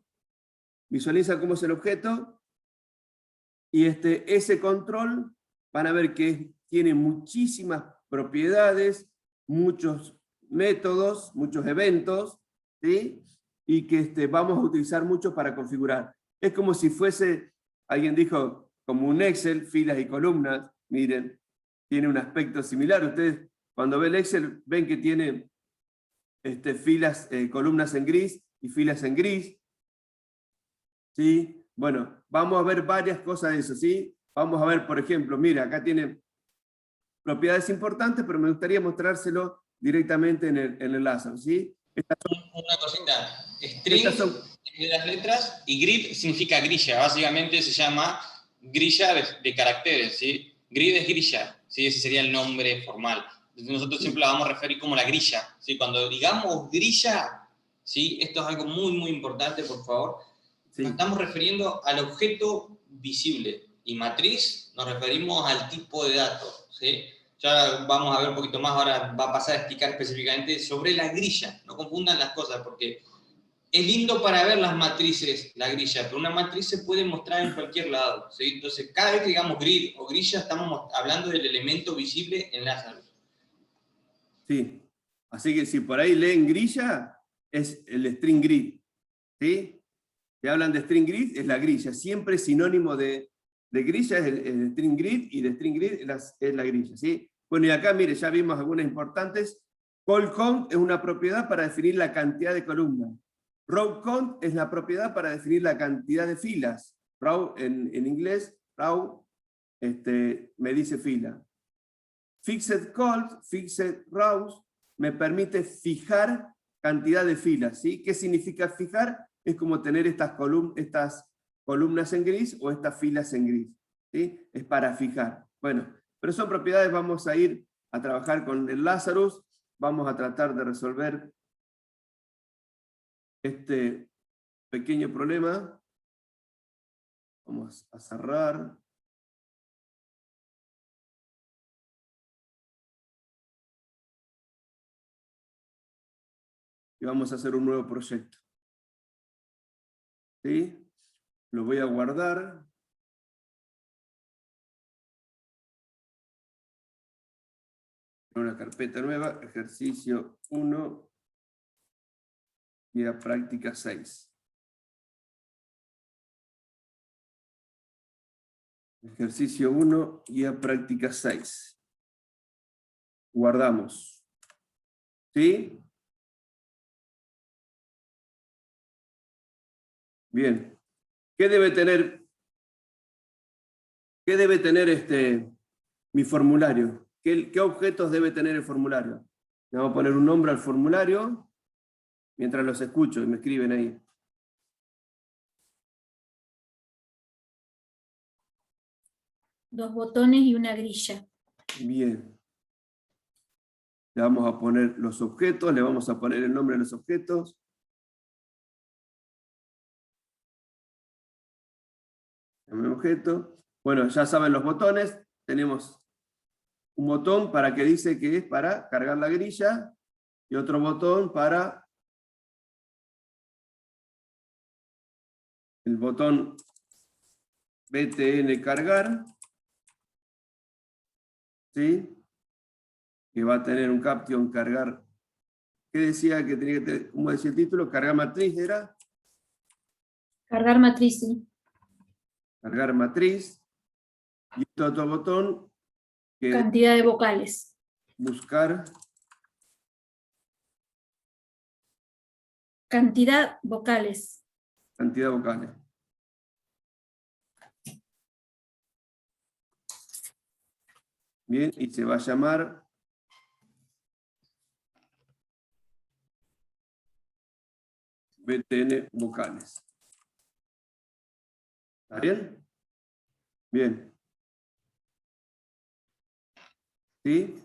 Visualizan cómo es el objeto. Y ese control, van a ver que tiene muchísimas propiedades, muchos métodos, muchos eventos, ¿sí? Y que vamos a utilizar mucho para configurar. Es como si fuese, alguien dijo, como un Excel, filas y columnas. Miren, tiene un aspecto similar. Ustedes cuando ven el Excel ven que tiene filas, columnas en gris y filas en gris. ¿Sí? Bueno, vamos a ver varias cosas de eso, ¿sí? Vamos a ver, por ejemplo, mira, acá tiene propiedades importantes, pero me gustaría mostrárselo directamente en el Lazarus, ¿sí? Una cosita, string de las letras y grid significa grilla, básicamente se llama grilla de caracteres, ¿sí? Grid es grilla, ¿sí? Ese sería el nombre formal. Entonces nosotros siempre la vamos a referir como la grilla, ¿sí? Cuando digamos grilla, ¿sí? Esto es algo muy, muy importante, por favor. Sí. Nos estamos refiriendo al objeto visible y matriz nos referimos al tipo de datos, ¿sí? Ya vamos a ver un poquito más, ahora va a pasar a explicar específicamente sobre la grilla. No confundan las cosas porque es lindo para ver las matrices, la grilla, pero una matriz se puede mostrar en cualquier lado, ¿sí? Entonces, cada vez que digamos grid o grilla, estamos hablando del elemento visible en Lazarus. Sí. Así que si por ahí leen grilla, es el string grid. ¿Sí? Si hablan de string grid, es la grilla. Siempre sinónimo de grilla es el string grid, y de string grid es la grilla. ¿Sí? Bueno, y acá, mire, ya vimos algunas importantes. Call count es una propiedad para definir la cantidad de columnas. Row count es la propiedad para definir la cantidad de filas. Row en inglés, row me dice fila. Fixed calls, fixed rows, me permite fijar cantidad de filas. ¿Sí? ¿Qué significa fijar? Es como tener estas columnas en gris o estas filas en gris. ¿Sí? Es para fijar. Bueno, pero son propiedades, vamos a ir a trabajar con el Lazarus, vamos a tratar de resolver este pequeño problema. Vamos a cerrar. Y vamos a hacer un nuevo proyecto. ¿Sí? Lo voy a guardar. En una carpeta nueva, ejercicio 1, guía práctica 6. Ejercicio 1, guía práctica 6. Guardamos. ¿Sí? Bien. ¿Qué debe tener mi formulario? ¿Qué objetos debe tener el formulario? Le vamos a poner un nombre al formulario mientras los escucho y me escriben ahí. Dos botones y una grilla. Bien. Le vamos a poner los objetos, le vamos a poner el nombre de los objetos. El objeto. Bueno, ya saben los botones. Tenemos un botón para que dice que es para cargar la grilla y otro botón para el botón BTN cargar. ¿Sí? Que va a tener un caption cargar. ¿Qué decía que tenía que tener? ¿Cómo decía el título? ¿Cargar matriz era? Cargar matriz, sí. Cargar matriz. Y este otro botón que Cantidad de vocales. buscar. Cantidad vocales. Cantidad de vocales. Bien, y se va a llamar BTN vocales. ¿Está bien? Bien. ¿Sí?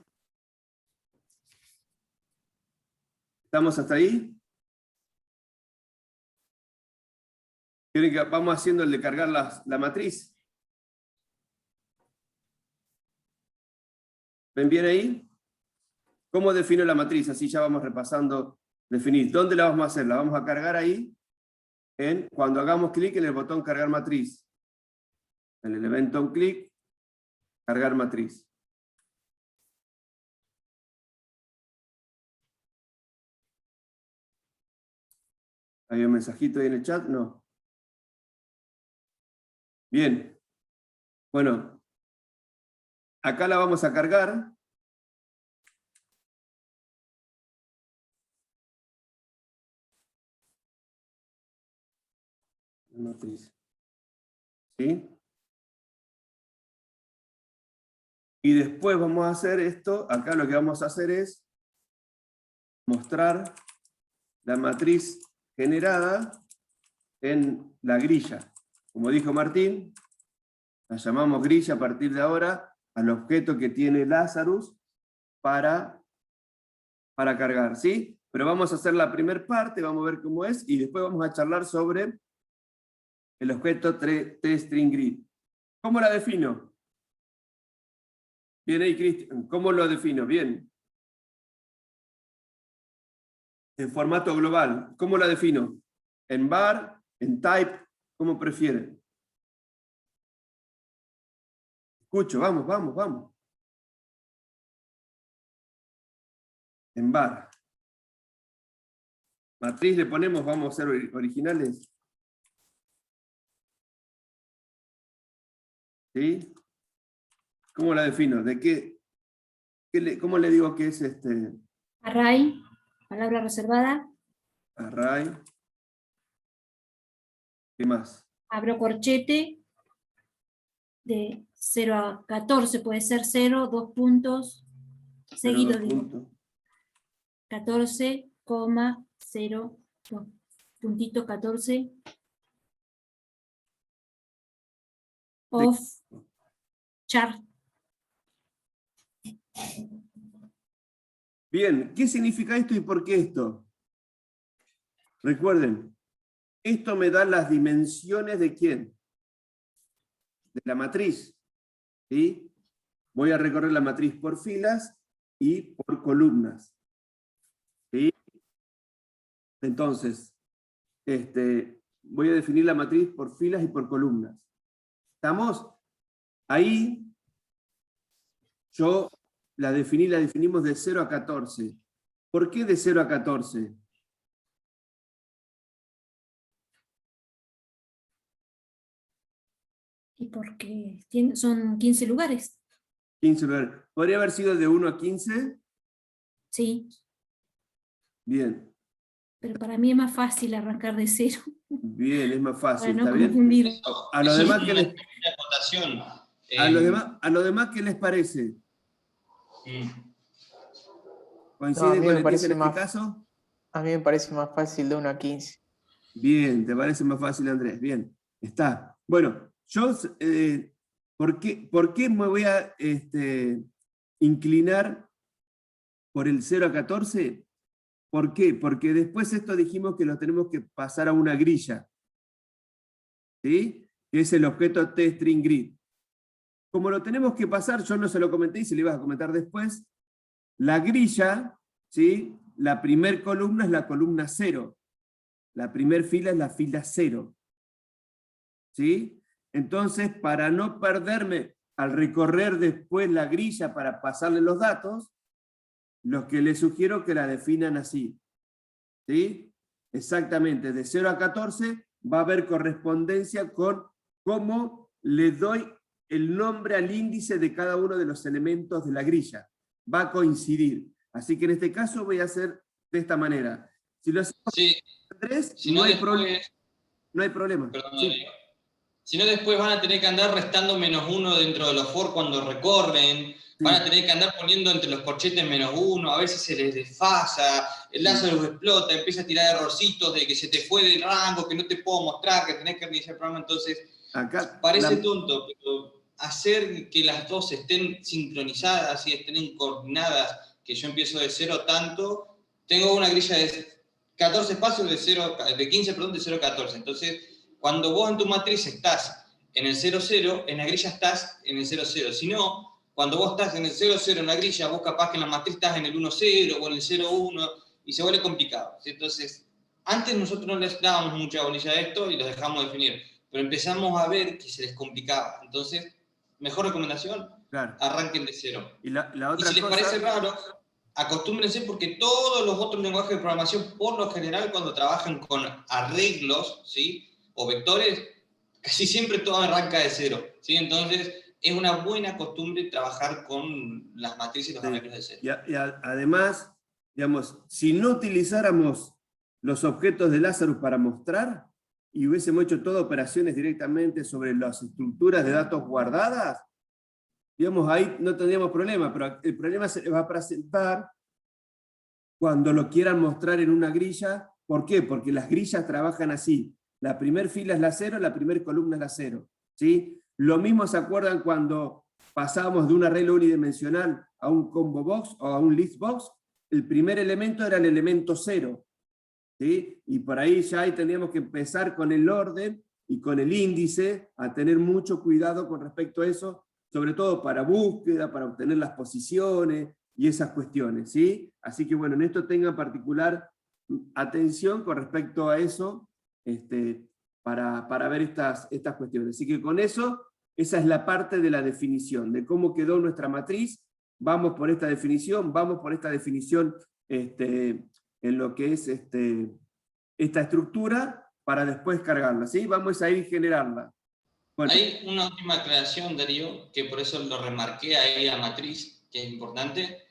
¿Estamos hasta ahí? ¿Quieren que vamos haciendo el de cargar la matriz? ¿Ven bien ahí? ¿Cómo defino la matriz? Así ya vamos repasando. Definir. ¿Dónde la vamos a hacer? La vamos a cargar ahí, cuando hagamos clic en el botón cargar matriz. En el evento un clic, cargar matriz. ¿Hay un mensajito ahí en el chat? No. Bien. Bueno, acá la vamos a cargar. Matriz. ¿Sí? Y después vamos a hacer esto. Acá lo que vamos a hacer es mostrar la matriz generada en la grilla. Como dijo Martín, la llamamos grilla a partir de ahora al objeto que tiene Lazarus para cargar, ¿sí? Pero vamos a hacer la primera parte, vamos a ver cómo es, y después vamos a charlar sobre el objeto TStringGrid. ¿Cómo la defino? Bien ahí, Cristian. ¿Cómo lo defino? Bien. En formato global. ¿Cómo la defino? En var, en type, como prefieren. Escucho, vamos, vamos, vamos. En var. Matriz le ponemos, vamos a ser originales. ¿Sí? ¿Cómo la defino? ¿De qué? ¿Cómo le digo que es este? Array, palabra reservada. Array. ¿Qué más? Abro corchete. De 0 a 14, puede ser 0, 2 puntos, seguido digo. 14,0, puntito 14. Off, char. Bien, ¿qué significa esto y por qué esto? Recuerden, esto me da las dimensiones de ¿quién? De la matriz. ¿Sí? Voy a recorrer la matriz por filas y por columnas. ¿Sí? Entonces, voy a definir la matriz por filas y por columnas. ¿Estamos? Ahí yo la definimos de 0 a 14. ¿Por qué de 0 a 14? Y porque son 15 lugares. 15 lugares. ¿Podría haber sido de 1 a 15? Sí, Bien, pero para mí es más fácil arrancar de 0. bien, es más Para fácil, no ¿está bien? confundir. A los Eso demás, es ¿qué una les, pequeña acotación. a los demás, ¿qué les parece? No, a ¿Coinciden mí con me el parece en este más, caso? a mí me parece más fácil de 1 a 15. Bien, ¿te parece más fácil, Andrés? Bien, está. Bueno, yo, ¿por qué me voy a inclinar por el 0 a 14? ¿Por qué? Porque después esto dijimos que lo tenemos que pasar a una grilla, ¿sí? Que es el objeto tString_grid. Como lo tenemos que pasar, yo no se lo comenté y se lo iba a comentar después, la grilla, ¿sí? La primer columna es la columna 0. La primer fila es la fila 0. ¿Sí? Entonces, para no perderme al recorrer después la grilla para pasarle los datos, los que les sugiero que la definan así. ¿Sí? Exactamente, de 0 a 14 va a haber correspondencia con cómo le doy el nombre al índice de cada uno de los elementos de la grilla. Va a coincidir. Así que en este caso voy a hacer de esta manera. Si lo hacemos Sí, 3, si no, no hay después, no hay problema. perdón, Sí. Darío. Si no, después van a tener que andar restando -1 dentro de los for cuando recorren, van a tener que andar poniendo entre los corchetes -1, a veces se les desfasa, el láser los explota, empieza a tirar errorcitos de que se te fue del rango, que no te puedo mostrar, que tenés que reiniciar el programa. Entonces, Acá, parece tonto, pero hacer que las dos estén sincronizadas y estén coordinadas, que yo empiezo de 0 tanto, tengo una grilla de 14 espacios de 15, perdón, de 0 a 14. Entonces, cuando vos en tu matriz estás en el 0,0, en la grilla estás en el 0,0. Si no, cuando vos estás en el 0,0 en la grilla, vos capaz que en la matriz estás en el 1,0 o en el 0,1 y se vuelve complicado. Entonces, antes nosotros no les dábamos mucha bolilla a esto y los dejamos definir, pero empezamos a ver que se les complicaba. Entonces, mejor recomendación, claro. arranquen de 0. Y la Y otra si les cosa, parece raro, acostúmbrense porque todos los otros lenguajes de programación, por lo general, cuando trabajan con arreglos, ¿sí? O vectores, casi siempre todo arranca de 0, ¿sí? Entonces, es una buena costumbre trabajar con las matrices y los arreglos de 0. y además, digamos, si no utilizáramos los objetos de Lazarus para mostrar, y hubiésemos hecho todas operaciones directamente sobre las estructuras de datos guardadas, digamos, ahí no tendríamos problema, pero el problema se va a presentar cuando lo quieran mostrar en una grilla. ¿Por qué? Porque las grillas trabajan así. La primera fila es la 0, la primera columna es la 0. ¿Sí? Lo mismo se acuerdan cuando pasábamos de un arreglo unidimensional a un combo box o a un list box. El primer elemento era el elemento 0. ¿Sí? Y por ahí ya ahí teníamos que empezar con el orden y con el índice, a tener mucho cuidado con respecto a eso, sobre todo para búsqueda, para obtener las posiciones y esas cuestiones. ¿Sí? Así que bueno, en esto tengan particular atención con respecto a eso, para ver estas cuestiones. Así que con eso, esa es la parte de la definición, de cómo quedó nuestra matriz. Vamos por esta definición, en lo que es esta estructura, para después cargarla, ¿sí? Vamos a ir generarla. Bueno. Hay una última aclaración, Darío, que por eso lo remarqué ahí a matriz, que es importante.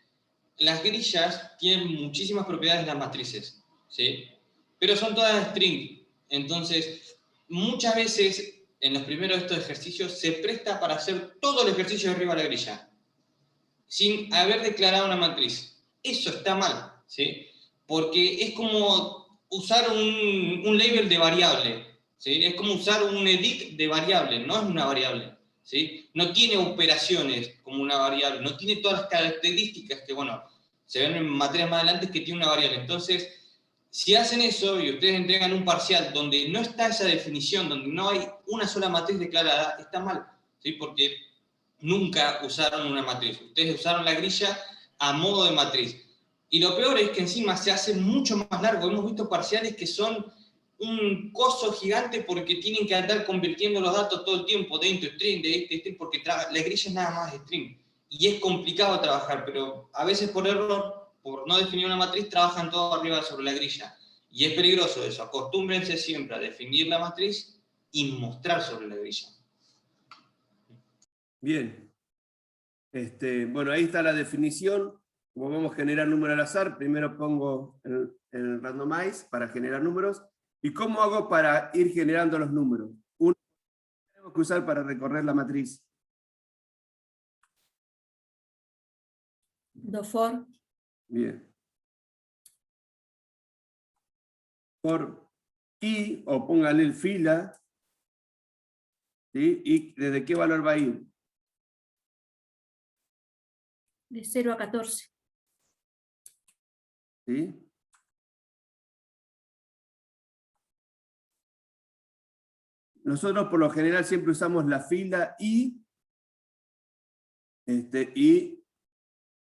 Las grillas tienen muchísimas propiedades de las matrices, ¿sí? Pero son todas string. Entonces, muchas veces, en los primeros de estos ejercicios, se presta para hacer todo el ejercicio de arriba de la grilla, sin haber declarado una matriz. Eso está mal, ¿sí? Porque es como usar un label de variable, ¿sí? Es como usar un edit de variable, no es una variable, ¿sí? No tiene operaciones como una variable, no tiene todas las características que, bueno, se ven en materias más adelante que tiene una variable. Entonces, Si hacen eso y ustedes entregan un parcial donde no está esa definición, donde no hay una sola matriz declarada, está mal, ¿sí? Porque nunca usaron una matriz. Ustedes usaron la grilla a modo de matriz. Y lo peor es que encima se hace mucho más largo. Hemos visto parciales que son un coso gigante porque tienen que andar convirtiendo los datos todo el tiempo de into string, de este string, porque la grilla es nada más string. Y es complicado trabajar, pero a veces por error, por no definir una matriz, trabajan todo arriba sobre la grilla. Y es peligroso eso. Acostúmbrense siempre a definir la matriz y mostrar sobre la grilla. Bien. Bueno, ahí está la definición. Como vamos a generar número al azar, primero pongo el randomize para generar números. ¿Y cómo hago para ir generando los números? Uno que tenemos que usar para recorrer la matriz. Do for. Bien. For i, o póngale el fila, ¿sí? ¿Y desde qué valor va a ir? De 0 a 14. ¿Sí? Nosotros por lo general siempre usamos la fila y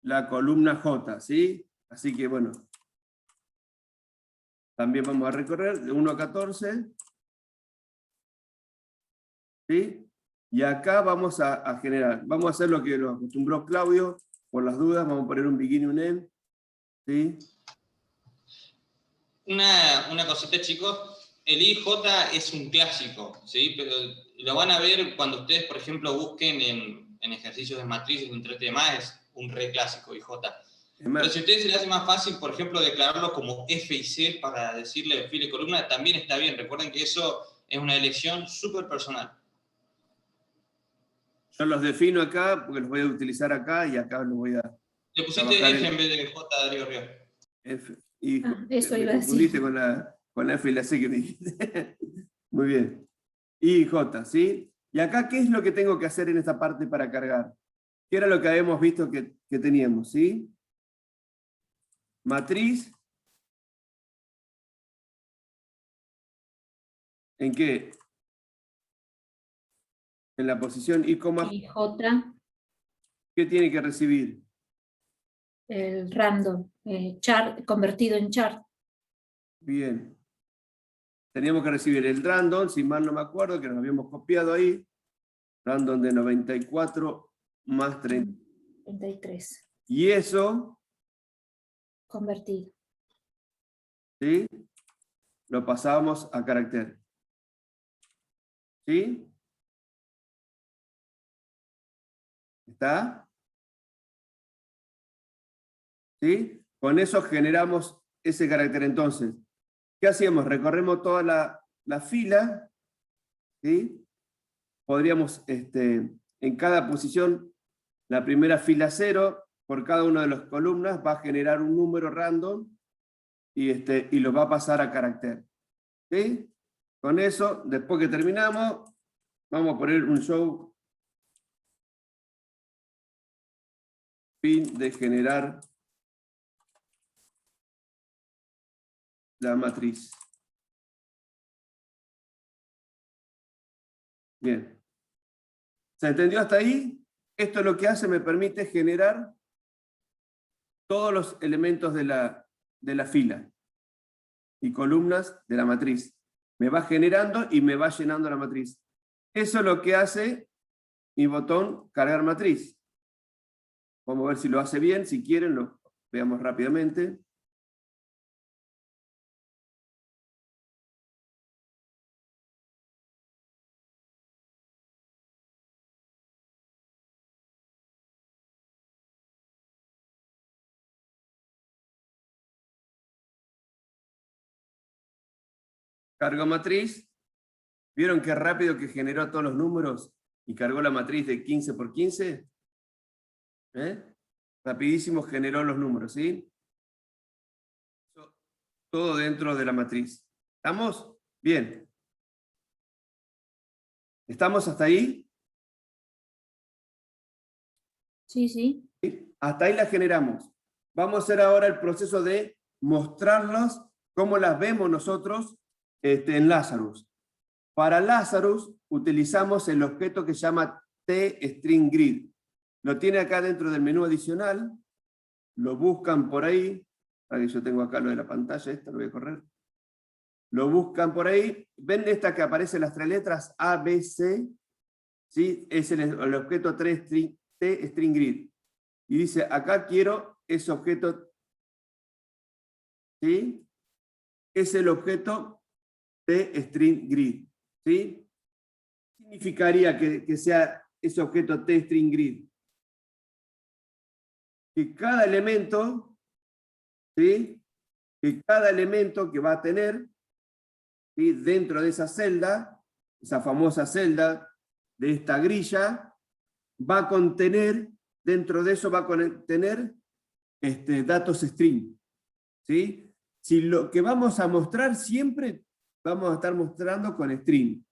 la columna J, ¿sí? Así que bueno, también vamos a recorrer de 1 a 14. ¿Sí? Y acá vamos a generar, vamos a hacer lo que nos acostumbró Claudio, por las dudas, vamos a poner un begin y un end. ¿Sí? Una cosita, chicos, el IJ es un clásico, ¿sí? Pero lo van a ver cuando ustedes, por ejemplo, busquen en ejercicios de matrices, en 3D+, es un re clásico IJ. Pero si a ustedes se les hace más fácil, por ejemplo, declararlo como F y C para decirle fila y columna, también está bien. Recuerden que eso es una elección súper personal. Yo los defino acá, porque los voy a utilizar acá, y acá los voy a... Le pusiste F en vez de J, Darío Río. F, y eso me iba a confundiste decir. con la F y la C que me dijiste. Muy bien. I y J, ¿sí? Y acá, ¿qué es lo que tengo que hacer en esta parte para cargar? ¿Qué era lo que habíamos visto que teníamos, sí? Matriz. ¿En qué? En la posición I, Y J, ¿qué tiene que recibir? el random, chart, convertido en chart. Bien. Teníamos que recibir el random, si mal no me acuerdo, que nos habíamos copiado ahí. Random de 94 más 30. 33. Y eso, Convertido. ¿sí? Lo pasábamos a carácter. ¿Sí? ¿Está? ¿Sí? Con eso generamos ese carácter. Entonces, ¿qué hacíamos? Recorremos toda la fila, ¿sí? Podríamos, en cada posición, la primera fila 0, por cada una de las columnas va a generar un número random y lo va a pasar a carácter. ¿Sí? Con eso, después que terminamos, vamos a poner un show fin de generar la matriz. Bien. ¿Se entendió hasta ahí? Esto lo que hace, me permite generar todos los elementos de la fila y columnas de la matriz. Me va generando y me va llenando la matriz. Eso es lo que hace mi botón cargar matriz. Vamos a ver si lo hace bien, si quieren, lo veamos rápidamente. Cargo matriz. ¿Vieron qué rápido que generó todos los números y cargó la matriz de 15 por 15? Rapidísimo generó los números, ¿sí? Todo dentro de la matriz. ¿Estamos? Bien. ¿Estamos hasta ahí? Sí, sí. ¿Sí? Hasta ahí la generamos. Vamos a hacer ahora el proceso de mostrarlos ¿Cómo las vemos nosotros en Lazarus? Para Lazarus utilizamos el objeto que se llama TStringGrid. Lo tiene acá dentro del menú adicional, lo buscan por ahí, que yo tengo acá lo de la pantalla, esta lo voy a correr. Lo buscan por ahí, ven esta que aparece las 3 letras A, B, C, ¿sí? Es el objeto TStringGrid. Y dice, acá quiero ese objeto, ¿sí? Es el objeto TStringGrid, ¿sí? ¿Qué significaría que sea ese objeto TStringGrid? Que cada elemento, ¿sí? Que cada elemento que va a tener, ¿sí? Dentro de esa celda, esa famosa celda de esta grilla, va a contener, dentro de eso va a contener datos string, ¿sí? Si lo que vamos a mostrar siempre, vamos a estar mostrando con string,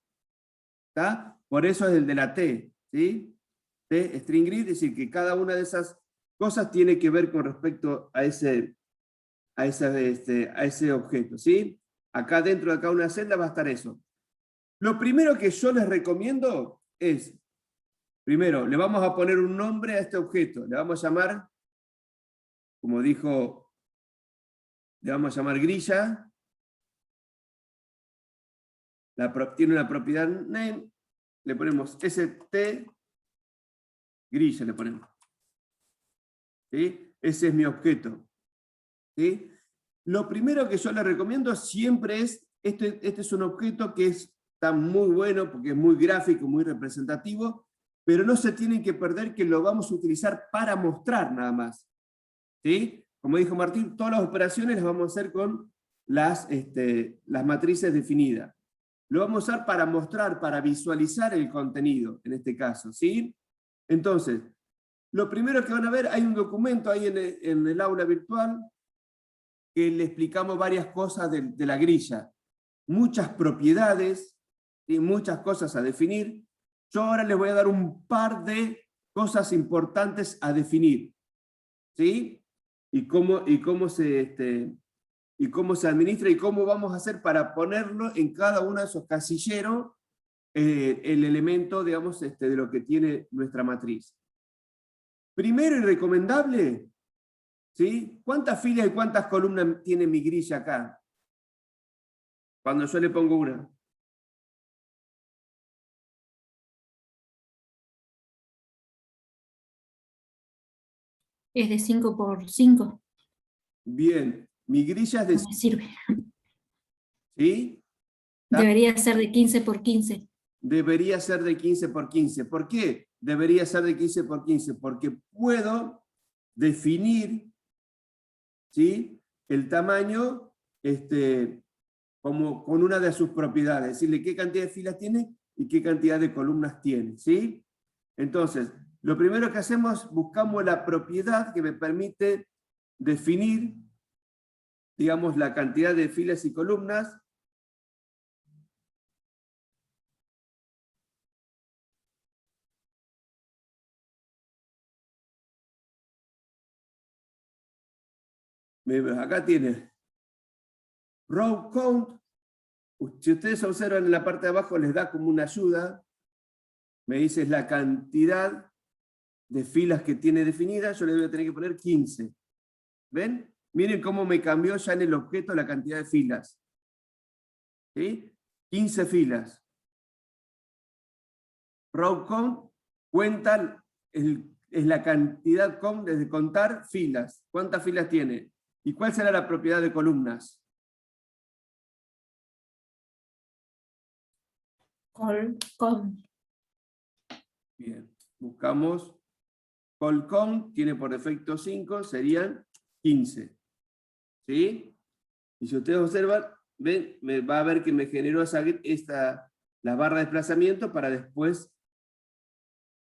¿está? Por eso es el de la T, ¿sí? TStringGrid, es decir, que cada una de esas cosas tiene que ver con respecto a ese objeto, ¿sí? Acá dentro de cada una celda va a estar eso. Lo primero que yo les recomiendo es, primero, le vamos a poner un nombre a este objeto, le vamos a llamar, como dijo, le vamos a llamar grilla, tiene una propiedad name, le ponemos st grilla, le ponemos. ¿Sí? Ese es mi objeto. ¿Sí? Lo primero que yo les recomiendo siempre es, este es un objeto que está muy bueno porque es muy gráfico, muy representativo, pero no se tienen que perder que lo vamos a utilizar para mostrar nada más. ¿Sí? Como dijo Martín, todas las operaciones las vamos a hacer con las matrices definidas. Lo vamos a usar para mostrar, para visualizar el contenido, en este caso. ¿Sí? Entonces, lo primero que van a ver, hay un documento ahí en el aula virtual que le explicamos varias cosas de la grilla. Muchas propiedades y muchas cosas a definir. Yo ahora les voy a dar un par de cosas importantes a definir. ¿Sí? Y cómo se administra y cómo vamos a hacer para ponerlo en cada uno de esos casilleros el elemento, digamos, de lo que tiene nuestra matriz. Primero y recomendable, ¿sí? ¿Cuántas filas y cuántas columnas tiene mi grilla acá? Cuando yo le pongo una. Es de 5 por 5. Bien, mi grilla es de... No me sirve. ¿Sí? Debería ser de 15 por 15. Debería ser de 15 por 15. ¿Por qué debería ser de 15 por 15? Porque puedo definir, ¿sí?, el tamaño como con una de sus propiedades, decirle qué cantidad de filas tiene y qué cantidad de columnas tiene. ¿Sí? Entonces, lo primero que hacemos, buscamos la propiedad que me permite definir, digamos, la cantidad de filas y columnas. Acá tiene row count. Si ustedes observan en la parte de abajo, les da como una ayuda. Me dice la cantidad de filas que tiene definida. Yo le voy a tener que poner 15. ¿Ven? Miren cómo me cambió ya en el objeto la cantidad de filas. ¿Sí? 15 filas. Row count cuenta, es la cantidad count desde contar filas. ¿Cuántas filas tiene? ¿Y cuál será la propiedad de columnas? Col. Bien, buscamos colcon, tiene por defecto 5, serían 15. ¿Sí? Y si ustedes observan, ven, va a ver que me generó la barra de desplazamiento para después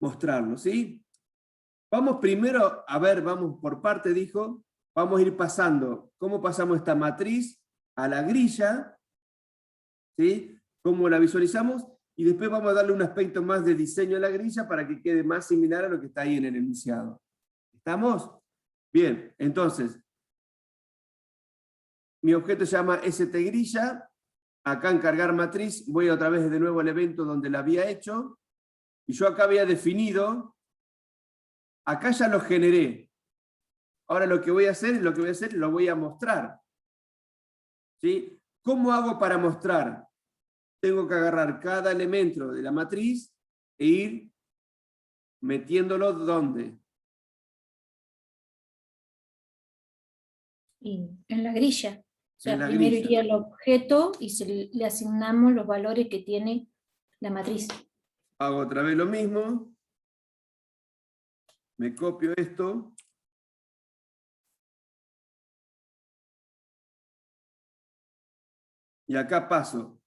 mostrarlo. ¿Sí? Vamos primero, a ver, vamos por parte, dijo, vamos a ir pasando. ¿Cómo pasamos esta matriz a la grilla? ¿Sí? ¿Cómo la visualizamos? Y después vamos a darle un aspecto más de diseño a la grilla para que quede más similar a lo que está ahí en el enunciado. ¿Estamos? Bien, entonces, mi objeto se llama st grilla, acá en cargar matriz voy otra vez de nuevo al evento donde la había hecho, y yo acá había definido, acá ya lo generé. Ahora lo que voy a hacer, lo voy a mostrar. ¿Sí? ¿Cómo hago para mostrar? Tengo que agarrar cada elemento de la matriz e ir metiéndolo ¿dónde? Y en la grilla. O sea, En la primero grilla. iría el objeto y le asignamos los valores que tiene la matriz. Hago otra vez lo mismo. Me copio esto. Y acá paso.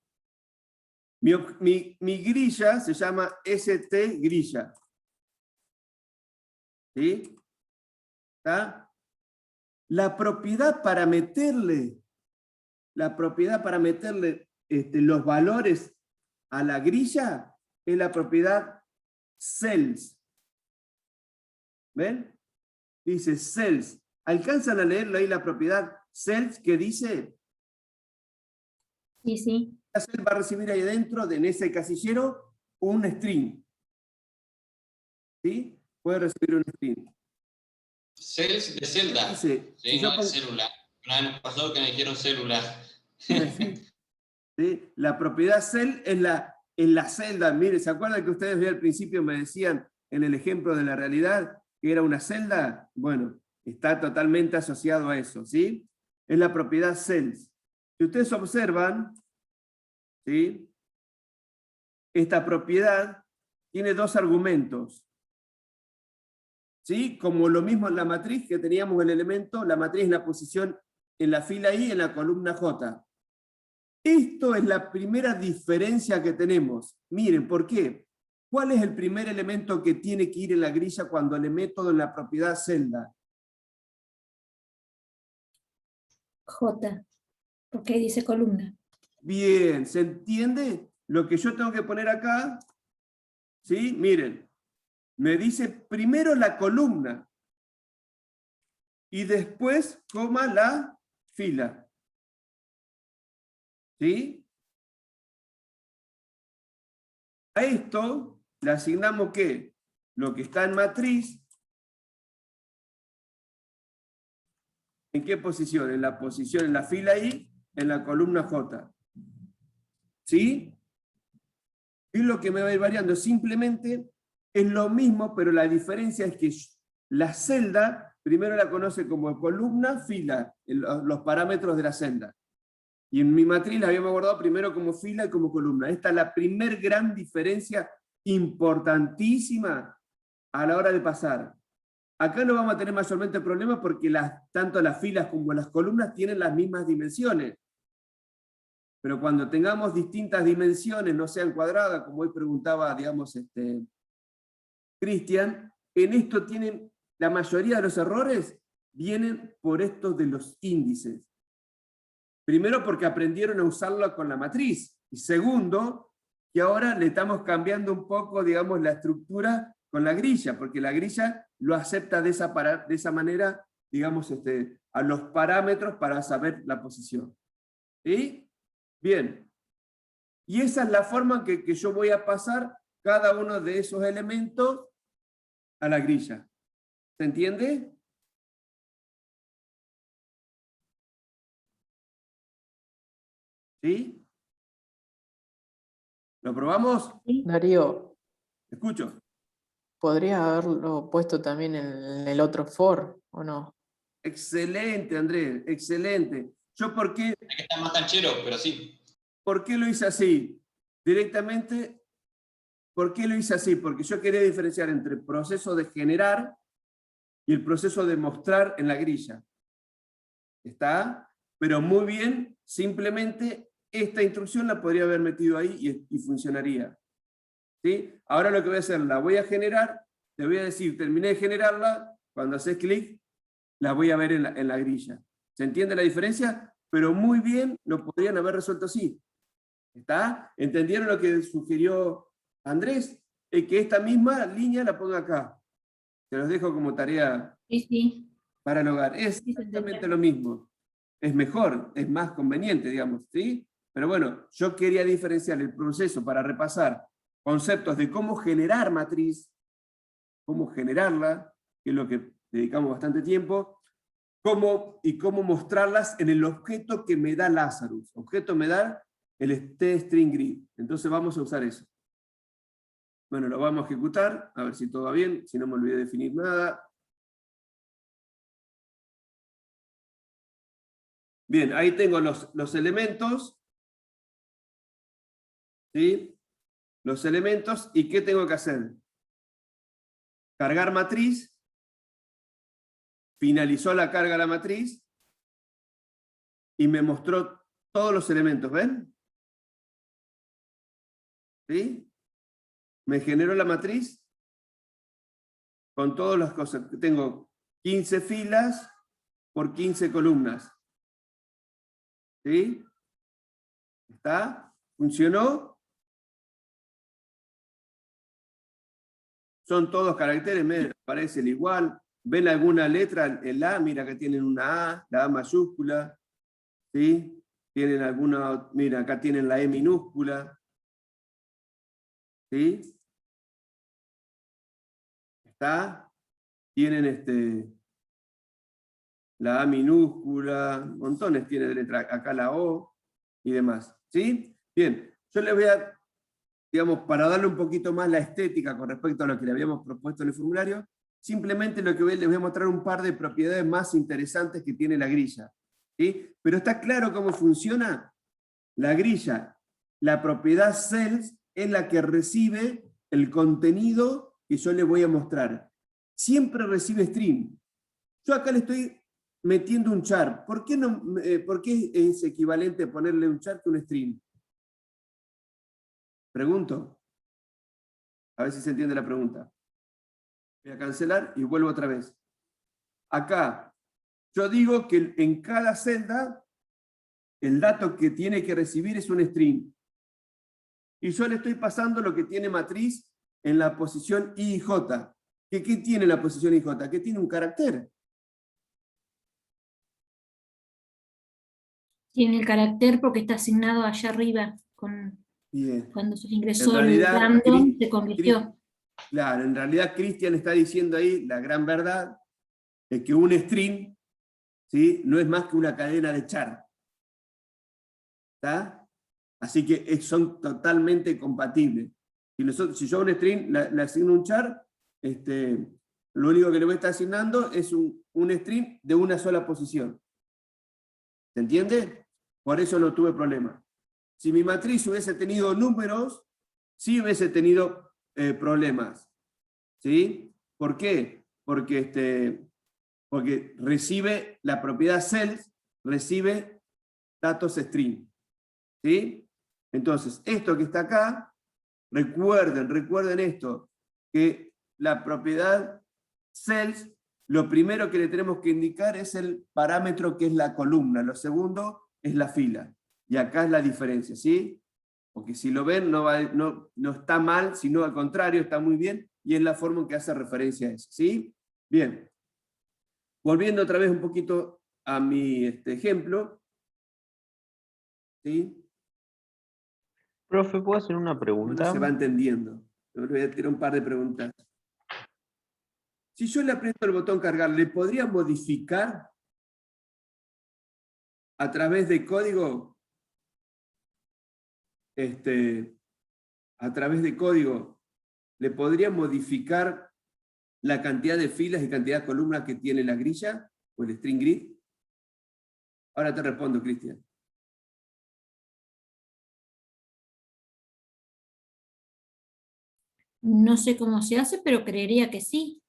Mi grilla se llama st grilla. ¿Sí? ¿Está? La propiedad para meterle los valores a la grilla es la propiedad cells. ¿Ven? Dice cells. ¿Alcanzan a leerlo ahí la propiedad cells que dice? Sí, sí. La cell va a recibir ahí adentro, en ese casillero, un string. ¿Sí? Puede recibir un string. Cells de celda. Dice, Sí, si yo no de pongo- célula. Una vez me pasó que me dijeron célula. ¿Sí? La propiedad cell es la celda. Mire, ¿se acuerdan que ustedes al principio me decían en el ejemplo de la realidad que era una celda? Bueno, está totalmente asociado a eso, ¿sí? Es la propiedad cells. Si ustedes observan, ¿sí? Esta propiedad tiene dos argumentos. ¿Sí? Como lo mismo en la matriz, que teníamos el elemento, la matriz en la posición en la fila I, en la columna J. Esto es la primera diferencia que tenemos. Miren, ¿por qué? ¿Cuál es el primer elemento que tiene que ir en la grilla cuando le meto en la propiedad celda? J, porque dice columna. Bien, ¿se entiende lo que yo tengo que poner acá? ¿Sí? Miren, me dice primero la columna y después coma la fila. ¿Sí? A esto le asignamos ¿qué? Lo que está en matriz. ¿En qué posición? En la posición, en la fila I, en la columna J. ¿Sí? Y lo que me va a ir variando simplemente es lo mismo, pero la diferencia es que la celda primero la conoce como columna, fila, los parámetros de la celda. Y en mi matriz la habíamos guardado primero como fila y como columna. Esta es la primer gran diferencia importantísima a la hora de pasar. Acá no vamos a tener mayormente problemas porque tanto las filas como las columnas tienen las mismas dimensiones. Pero cuando tengamos distintas dimensiones, no sean cuadradas, como hoy preguntaba, digamos, Cristian, en esto tienen, la mayoría de los errores vienen por estos de los índices. Primero porque aprendieron a usarlo con la matriz, y segundo, que ahora le estamos cambiando un poco, digamos, la estructura con la grilla, porque la grilla lo acepta de esa manera, digamos, a los parámetros para saber la posición. ¿Sí? Bien. Y esa es la forma que yo voy a pasar cada uno de esos elementos a la grilla. ¿Se entiende? ¿Sí? ¿Lo probamos? Darío, Escucho. ¿podrías haberlo puesto también en el otro for, o no? Excelente, Andrés, excelente. ¿Yo por qué Hay que estar más canchero, pero sí. lo hice así? Directamente, ¿por qué lo hice así? Porque yo quería diferenciar entre el proceso de generar y el proceso de mostrar en la grilla. ¿Está? Pero muy bien, simplemente esta instrucción la podría haber metido ahí y funcionaría. ¿Sí? Ahora lo que voy a hacer, la voy a generar, te voy a decir, terminé de generarla, cuando haces clic, la voy a ver en la grilla. ¿Se entiende la diferencia? Pero muy bien lo podrían haber resuelto así. ¿Está? ¿Entendieron lo que sugirió Andrés? Que esta misma línea la ponga acá. Se los dejo como tarea Sí, sí. para el hogar. Es Sí, se exactamente entendió. lo mismo. es mejor, es más conveniente, digamos, ¿sí? Pero bueno, yo quería diferenciar el proceso para repasar conceptos de cómo generar matriz, cómo generarla, que es lo que dedicamos bastante tiempo, y cómo mostrarlas en el objeto que me da Lazarus. Objeto me da el tString grid. Entonces vamos a usar eso. Bueno, lo vamos a ejecutar, a ver si todo va bien, si no me olvidé de definir nada. Bien, ahí tengo los elementos, ¿sí? Los elementos, ¿y qué tengo que hacer? Cargar matriz, finalizó la carga de la matriz, y me mostró todos los elementos, ¿ven? ¿Sí? Me generó la matriz con todas las cosas. Tengo 15 filas por 15 columnas. ¿Sí? ¿Está? ¿Funcionó? Son todos caracteres, me parecen igual. ¿Ven alguna letra? El A, mira que tienen una A, la A mayúscula. ¿Sí? Tienen alguna, mira, acá tienen la E minúscula. ¿Sí? ¿Está? Tienen la A minúscula, montones tiene de letra, acá la O y demás. ¿Sí? Bien, yo les voy a, digamos, para darle un poquito más la estética con respecto a lo que le habíamos propuesto en el formulario, simplemente les voy a mostrar un par de propiedades más interesantes que tiene la grilla. ¿Sí? Pero está claro cómo funciona la grilla. La propiedad cells es la que recibe el contenido que yo le voy a mostrar. Siempre recibe string. Yo acá le estoy metiendo un char. ¿Por qué es equivalente ponerle un char que un string? Pregunto. A ver si se entiende la pregunta. Voy a cancelar y vuelvo otra vez. Acá, yo digo que en cada celda el dato que tiene que recibir es un string. Y yo le estoy pasando lo que tiene matriz en la posición I y J. ¿Qué tiene la posición I y J? Que tiene un carácter. Tiene el carácter porque está asignado allá arriba. Bien. Cuando se ingresó En el realidad, random, se convirtió. Claro, en realidad Cristian está diciendo ahí la gran verdad, es que un string, ¿sí?, no es más que una cadena de char. ¿Está? Así que son totalmente compatibles. Si yo a un string le asigno un char, lo único que le voy a estar asignando es un string de una sola posición. ¿Se entiende? Por eso no tuve problema. Si mi matriz hubiese tenido números, sí hubiese tenido problemas. ¿Sí? ¿Por qué? Porque recibe la propiedad cells, recibe datos string. ¿Sí? Entonces, esto que está acá, recuerden esto, que la propiedad cells, lo primero que le tenemos que indicar es el parámetro que es la columna, lo segundo es la fila. Y acá es la diferencia, ¿sí? Porque si lo ven, no está mal, sino al contrario, está muy bien, y es la forma en que hace referencia a eso, ¿sí? Bien. Volviendo otra vez un poquito a mi ejemplo, ¿sí? Profe, ¿puedo hacer una No pregunta? se va entendiendo. Le voy a tirar un par de preguntas. Si yo le aprieto el botón cargar, ¿le podría modificar a través de código? A través de código, ¿le podría modificar la cantidad de filas y cantidad de columnas que tiene la grilla o el string grid? Ahora te respondo, Cristian. No sé cómo se hace, pero creería que sí.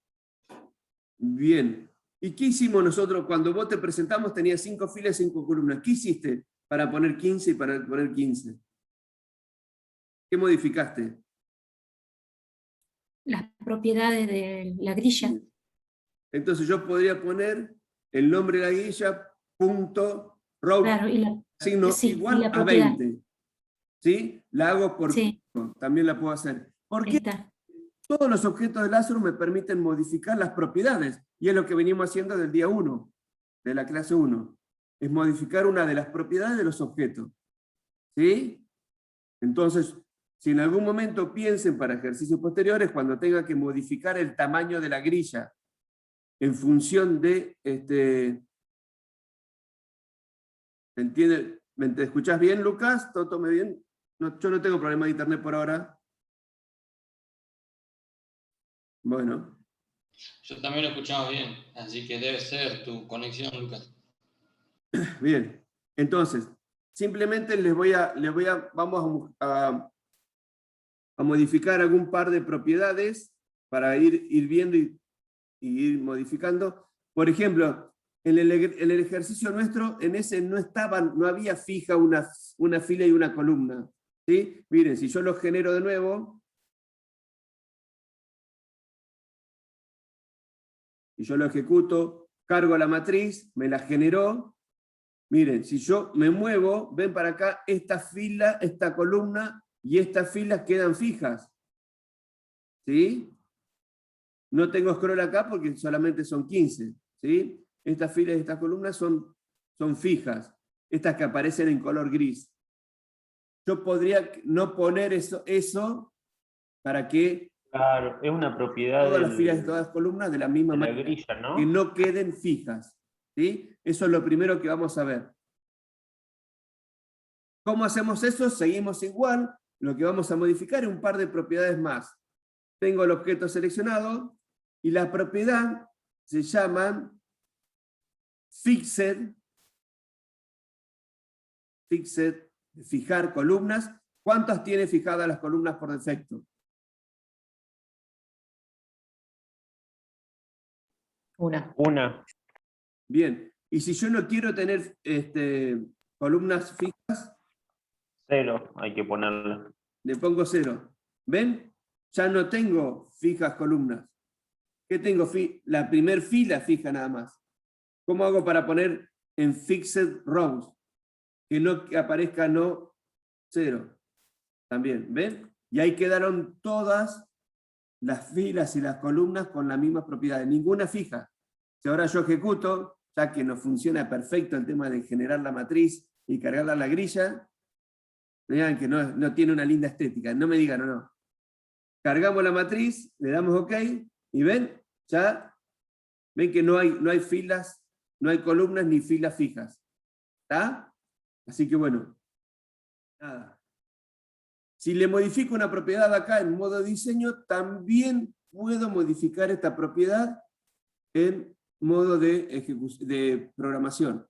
Bien. ¿Y qué hicimos nosotros? Cuando vos te presentamos tenías 5 filas y 5 columnas. ¿Qué hiciste para poner 15 y para poner 15? ¿Qué modificaste? Las propiedades de la grilla. Entonces yo podría poner el nombre de la grilla, punto, row, Claro, signo sí, igual y la a propiedad. 20. ¿Sí? La hago por Sí, punto, también la puedo hacer. ¿Por ahí qué? está. Todos los objetos de Lazarus me permiten modificar las propiedades, y es lo que venimos haciendo del día 1, de la clase 1. es modificar una de las propiedades de los objetos. ¿Sí? Entonces, si en algún momento piensen para ejercicios posteriores, cuando tengan que modificar el tamaño de la grilla en función de, ¿entiende? ¿Me escuchás bien, Lucas? ¿Todo me bien? No, yo no tengo problema de internet por ahora. Bueno. Yo también lo escuchaba bien, así que debe ser tu conexión, Lucas. Bien. Entonces, simplemente vamos a modificar algún par de propiedades para ir viendo y ir modificando. Por ejemplo, en el ejercicio nuestro, en ese no había fija una fila y una columna. ¿Sí? Miren, si yo lo genero de nuevo, y yo lo ejecuto, cargo la matriz, me la generó. Miren, si yo me muevo, ven para acá, esta fila, esta columna y estas filas quedan fijas. ¿Sí? No tengo scroll acá porque solamente son 15. ¿Sí? Estas filas y estas columnas son fijas. Estas que aparecen en color gris. Yo podría no poner eso para que Claro, es una propiedad todas las filas y todas las columnas de la misma de la manera, grilla, ¿no? que no queden fijas. ¿Sí? Eso es lo primero que vamos a ver. ¿Cómo hacemos eso? Seguimos igual. Lo que vamos a modificar es un par de propiedades más. Tengo el objeto seleccionado y la propiedad se llama fixed, fijar columnas. ¿Cuántas tiene fijadas las columnas por defecto? Una. Bien. Y si yo no quiero tener columnas fijas, 0 hay que ponerle. le pongo 0. ¿Ven? Ya no tengo fijas columnas. ¿Qué tengo? La primer fila fija nada más. ¿Cómo hago para poner en fixed rows? Que no aparezca no 0. También, ¿ven? Y ahí quedaron todas las filas y las columnas con las mismas propiedades. Ninguna fija. Si ahora yo ejecuto, ya que no funciona perfecto el tema de generar la matriz y cargarla a la grilla, me digan que no tiene una linda estética. No me digan, no. Cargamos la matriz, le damos OK, y ven, ya ven que no hay filas, no hay columnas ni filas fijas. ¿Está? Así que bueno, nada. Si le modifico una propiedad acá en modo diseño, también puedo modificar esta propiedad en modo de programación.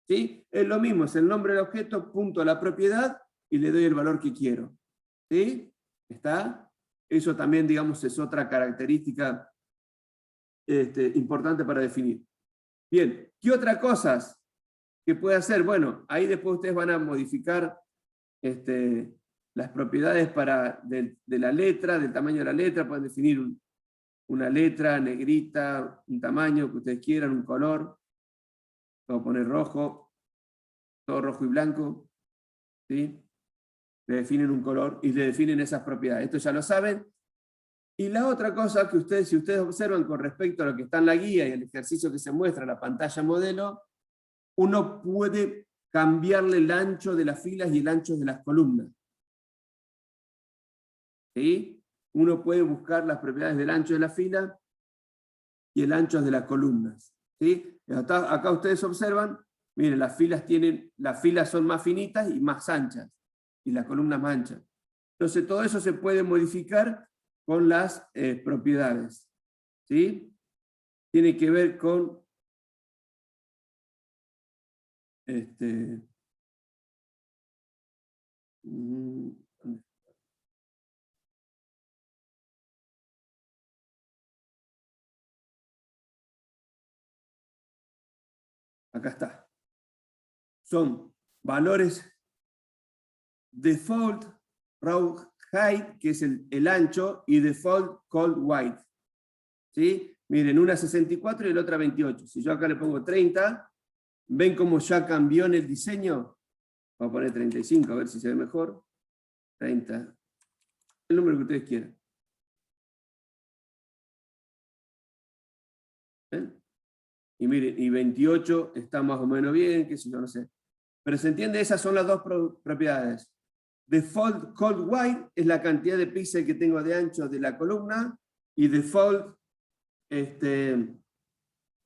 ¿Sí? Es lo mismo, es el nombre del objeto, punto a la propiedad, y le doy el valor que quiero. ¿Sí? ¿Está? Eso también, digamos, es otra característica importante para definir. Bien, ¿qué otras cosas que puede hacer? Bueno, ahí después ustedes van a modificar las propiedades de la letra, del tamaño de la letra, pueden definir una letra, negrita, un tamaño que ustedes quieran, un color, puedo poner rojo, todo rojo y blanco, ¿sí? Le definen un color y le definen esas propiedades. Esto ya lo saben. Y la otra cosa que si ustedes observan con respecto a lo que está en la guía y el ejercicio que se muestra en la pantalla modelo, uno puede cambiarle el ancho de las filas y el ancho de las columnas. ¿Sí? Uno puede buscar las propiedades del ancho de la fila y el ancho de las columnas. ¿Sí? Acá ustedes observan, miren, las filas son más finitas y más anchas, y las columnas más anchas. Entonces todo eso se puede modificar con las propiedades. ¿Sí? Tiene que ver con acá está. Son valores default row height, que es el ancho, y default cold width. ¿Sí? Miren, una 64 y la otra 28. Si yo acá le pongo 30, ¿ven cómo ya cambió en el diseño? Vamos a poner 35, a ver si se ve mejor. 30. El número que ustedes quieran. ¿Ven? y miren, y 28 está más o menos bien, qué sé yo, no sé. Pero se entiende, esas son las dos propiedades. Default cold white es la cantidad de píxeles que tengo de ancho de la columna, y default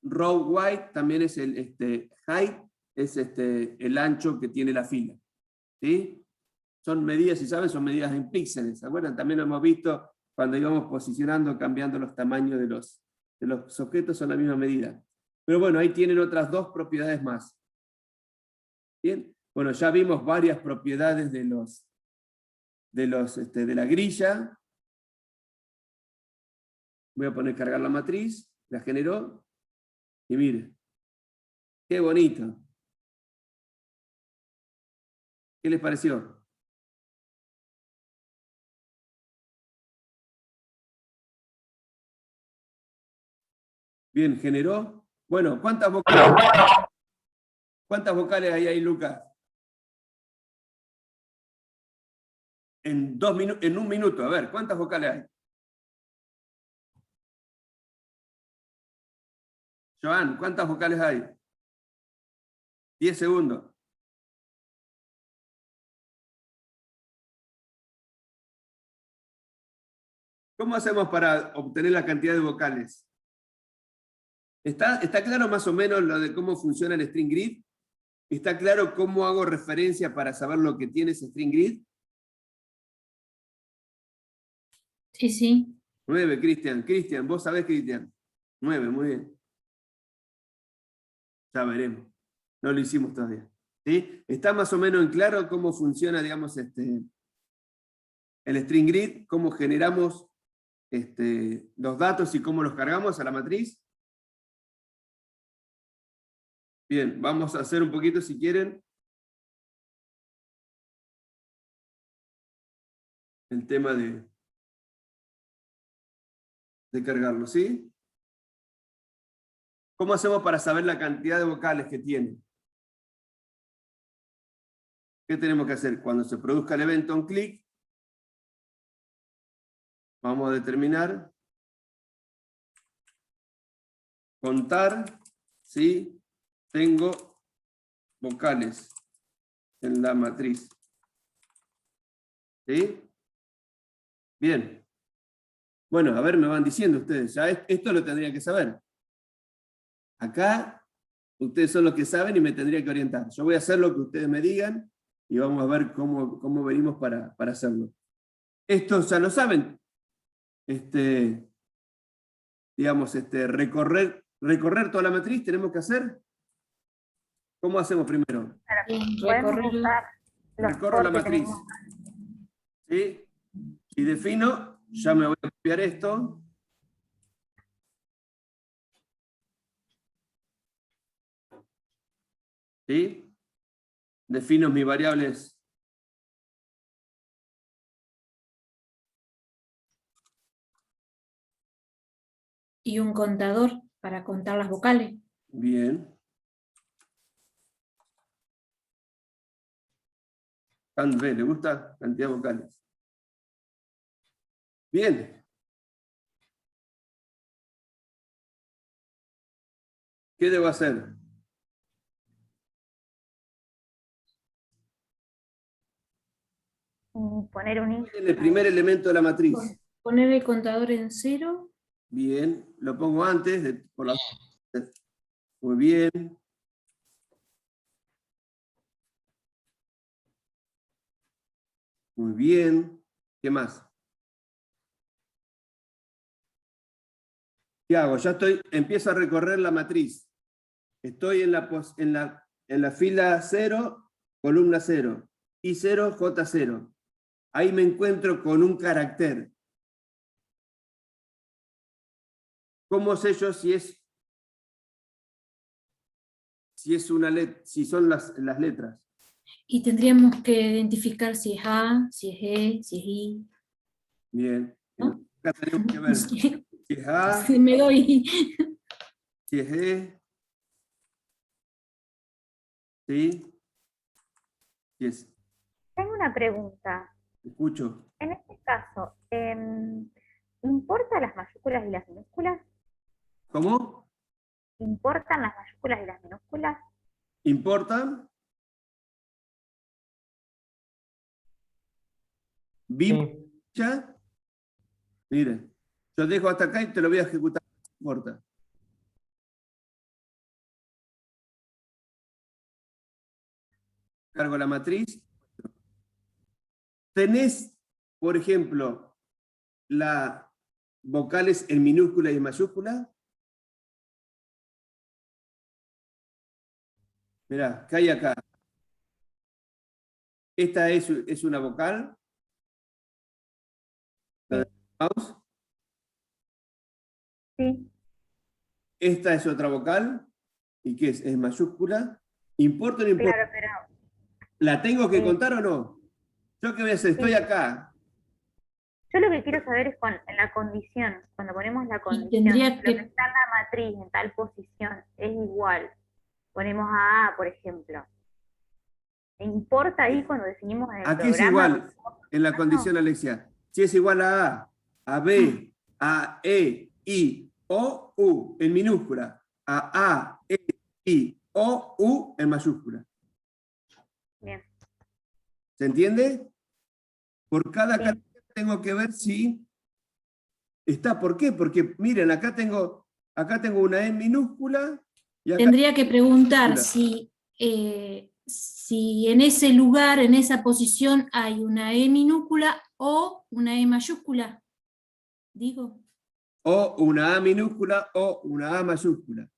row white también es el height, es el ancho que tiene la fila. ¿Sí? Son medidas, si saben, son medidas en píxeles. ¿Se acuerdan? También lo hemos visto cuando íbamos posicionando, cambiando los tamaños de los objetos, son la misma medida. Pero bueno, ahí tienen otras dos propiedades más. ¿Bien? Bueno, ya vimos varias propiedades de la grilla. Voy a poner cargar la matriz, la generó, y mire, qué bonito. ¿Qué les pareció? Bien, generó. Bueno, ¿cuántas vocales hay ahí, Lucas? En un minuto, a ver, ¿cuántas vocales hay? Joan, ¿cuántas vocales hay? 10 segundos. ¿Cómo hacemos para obtener la cantidad de vocales? ¿Está claro más o menos lo de cómo funciona el string grid? ¿Está claro cómo hago referencia para saber lo que tiene ese string grid? Sí, sí. 9, Cristian. Cristian, vos sabés, Cristian. 9, muy bien. Ya veremos. No lo hicimos todavía. ¿Sí? ¿Está más o menos en claro cómo funciona, digamos, el string grid? ¿Cómo generamos los datos y cómo los cargamos a la matriz? Bien, vamos a hacer un poquito, si quieren, el tema de cargarlo, ¿sí? ¿Cómo hacemos para saber la cantidad de vocales que tiene? ¿Qué tenemos que hacer? Cuando se produzca el evento on click, vamos a determinar, contar, si tengo vocales en la matriz. ¿Sí? Bien. Bueno, a ver, me van diciendo ustedes, ya esto lo tendrían que saber. Acá, ustedes son los que saben y me tendría que orientar. Yo voy a hacer lo que ustedes me digan y vamos a ver cómo venimos para hacerlo. Esto ya lo saben. Digamos, recorrer toda la matriz tenemos que hacer. ¿Cómo hacemos primero? Podemos usar los Recorro la for que matriz. tenemos. ¿Sí? Y defino, ya me voy a copiar esto. ¿Sí? Defino mis variables. Y un contador para contar las vocales. Bien. Cant B, ¿le gusta? Cantidad de vocales. Bien. ¿Qué debo hacer? Poner un int. El primer elemento de la matriz. Poner el contador en 0. Bien. Lo pongo antes. Muy bien. Muy bien. ¿Qué más? ¿Qué hago? Ya empiezo a recorrer la matriz. Estoy en la fila 0, columna 0, I0, J0. Ahí me encuentro con un carácter. ¿Cómo sé yo si son las letras? Y tendríamos que identificar si es A, si es E, si es I. Bien. ¿No? Acá tenemos que ver si es A, Si me doy. si es E, ¿sí? Si es... Tengo una pregunta. Escucho. En este caso, ¿importa las mayúsculas y las minúsculas? ¿Cómo? ¿Importan las mayúsculas y las minúsculas? ¿Importan? ¿Vimos Sí. ya? Mire, yo dejo hasta acá y te lo voy a ejecutar. No importa. Cargo la matriz. Tenés, por ejemplo, las vocales en minúscula y en mayúscula. Mirá, ¿qué hay acá? Esta es una vocal. Mouse. Sí. Esta es otra vocal. ¿Y qué es? ¿Es mayúscula? ¿Importa o no importa? Claro, pero ¿La tengo que Sí. contar o no? ¿Yo qué voy a hacer? Estoy Sí. acá. yo lo que quiero saber es en la condición, cuando ponemos la condición, tendría lo que- que está en la matriz, en tal posición, es igual. Ponemos a A, por ejemplo. ¿Importa ahí cuando definimos en el ¿A qué es programa? igual en la condición, Alexia? Si es igual a B, a E, I, O, U, en minúscula, a E, I, O, U, en mayúscula. Bien. ¿Se entiende? Por cada Sí. carácter tengo que ver si está. ¿Por qué? Porque, miren, acá tengo una E en minúscula y acá Tendría que preguntar minúscula. si en ese lugar, en esa posición, hay una E minúscula o una E mayúscula. Digo, O una A minúscula o una A mayúscula.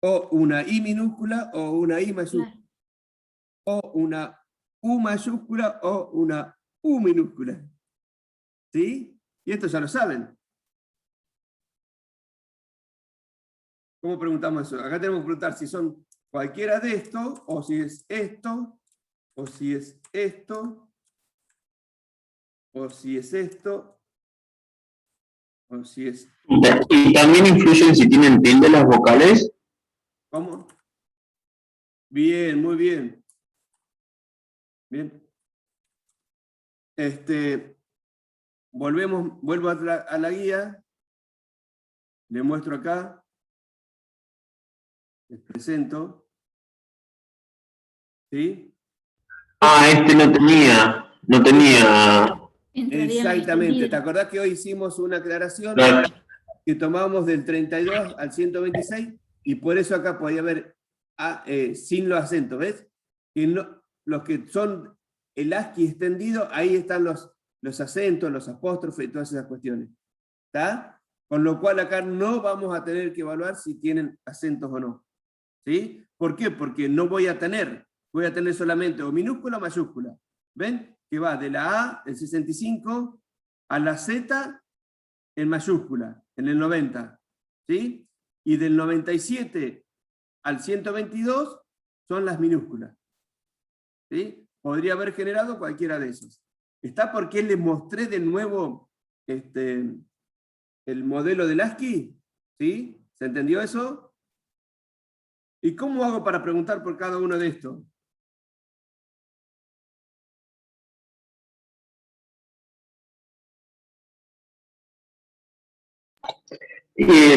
O una I minúscula o una I mayúscula. claro. O una U mayúscula o una U minúscula. ¿Sí? Y esto ya lo saben. ¿Cómo preguntamos eso? Acá tenemos que preguntar si son cualquiera de estos, o si es esto, o si es esto, o si es esto, o si es... ¿Y también influyen si tienen tilde las vocales? ¿Cómo? Bien, muy bien. Bien. Vuelvo a la guía. Le muestro acá. Les presento. ¿Sí? Ah, este no tenía. Entraría en la Exactamente. ¿Te distendida. acordás que hoy hicimos una aclaración Claro. que tomamos del 32 al 126? Y por eso acá podía haber sin los acentos, ¿ves? Que no, los que son el ASCII extendido, ahí están los acentos, los apóstrofes y todas esas cuestiones. ¿Está? Con lo cual acá no vamos a tener que evaluar si tienen acentos o no. ¿Sí? ¿Por qué? Porque no voy a tener solamente o minúscula o mayúscula. ¿Ven? Que va de la A, el 65, a la Z en mayúscula, en el 90. ¿Sí? Y del 97 al 122 son las minúsculas. ¿Sí? Podría haber generado cualquiera de esos. ¿Está porque les mostré de nuevo el modelo del ASCII? ¿Sí? ¿Se entendió eso? ¿Y cómo hago para preguntar por cada uno de estos?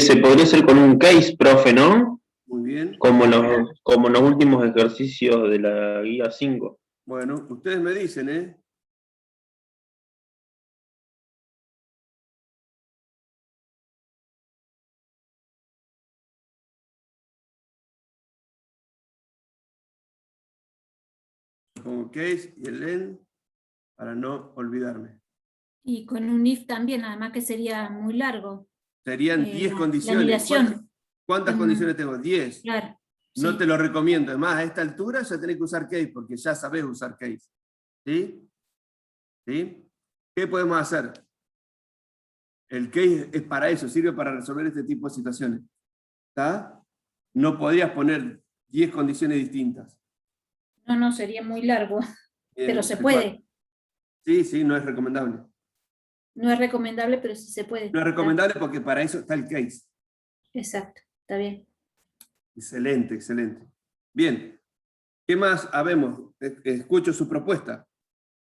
Se podría hacer con un case, profe, ¿no? Muy bien. Como los últimos ejercicios de la guía 5. Bueno, ustedes me dicen, ¿eh? Como case y el len, para no olvidarme. Y con un if también, además que sería muy largo. Serían 10 La condiciones. anidación. ¿Cuántas condiciones tengo? 10. Claro. No sí. te lo recomiendo. Además, a esta altura ya tenés que usar case, porque ya sabés usar case. ¿Sí? ¿Sí? ¿Qué podemos hacer? El case es para eso, sirve para resolver este tipo de situaciones. ¿Está? No podrías poner 10 condiciones distintas. No, sería muy largo, pero se puede. Sí, sí, no es recomendable. No es recomendable, pero sí se puede. No es recomendable porque para eso está el case. Exacto, está bien. Excelente, excelente. Bien, ¿qué más habemos? Escucho su propuesta.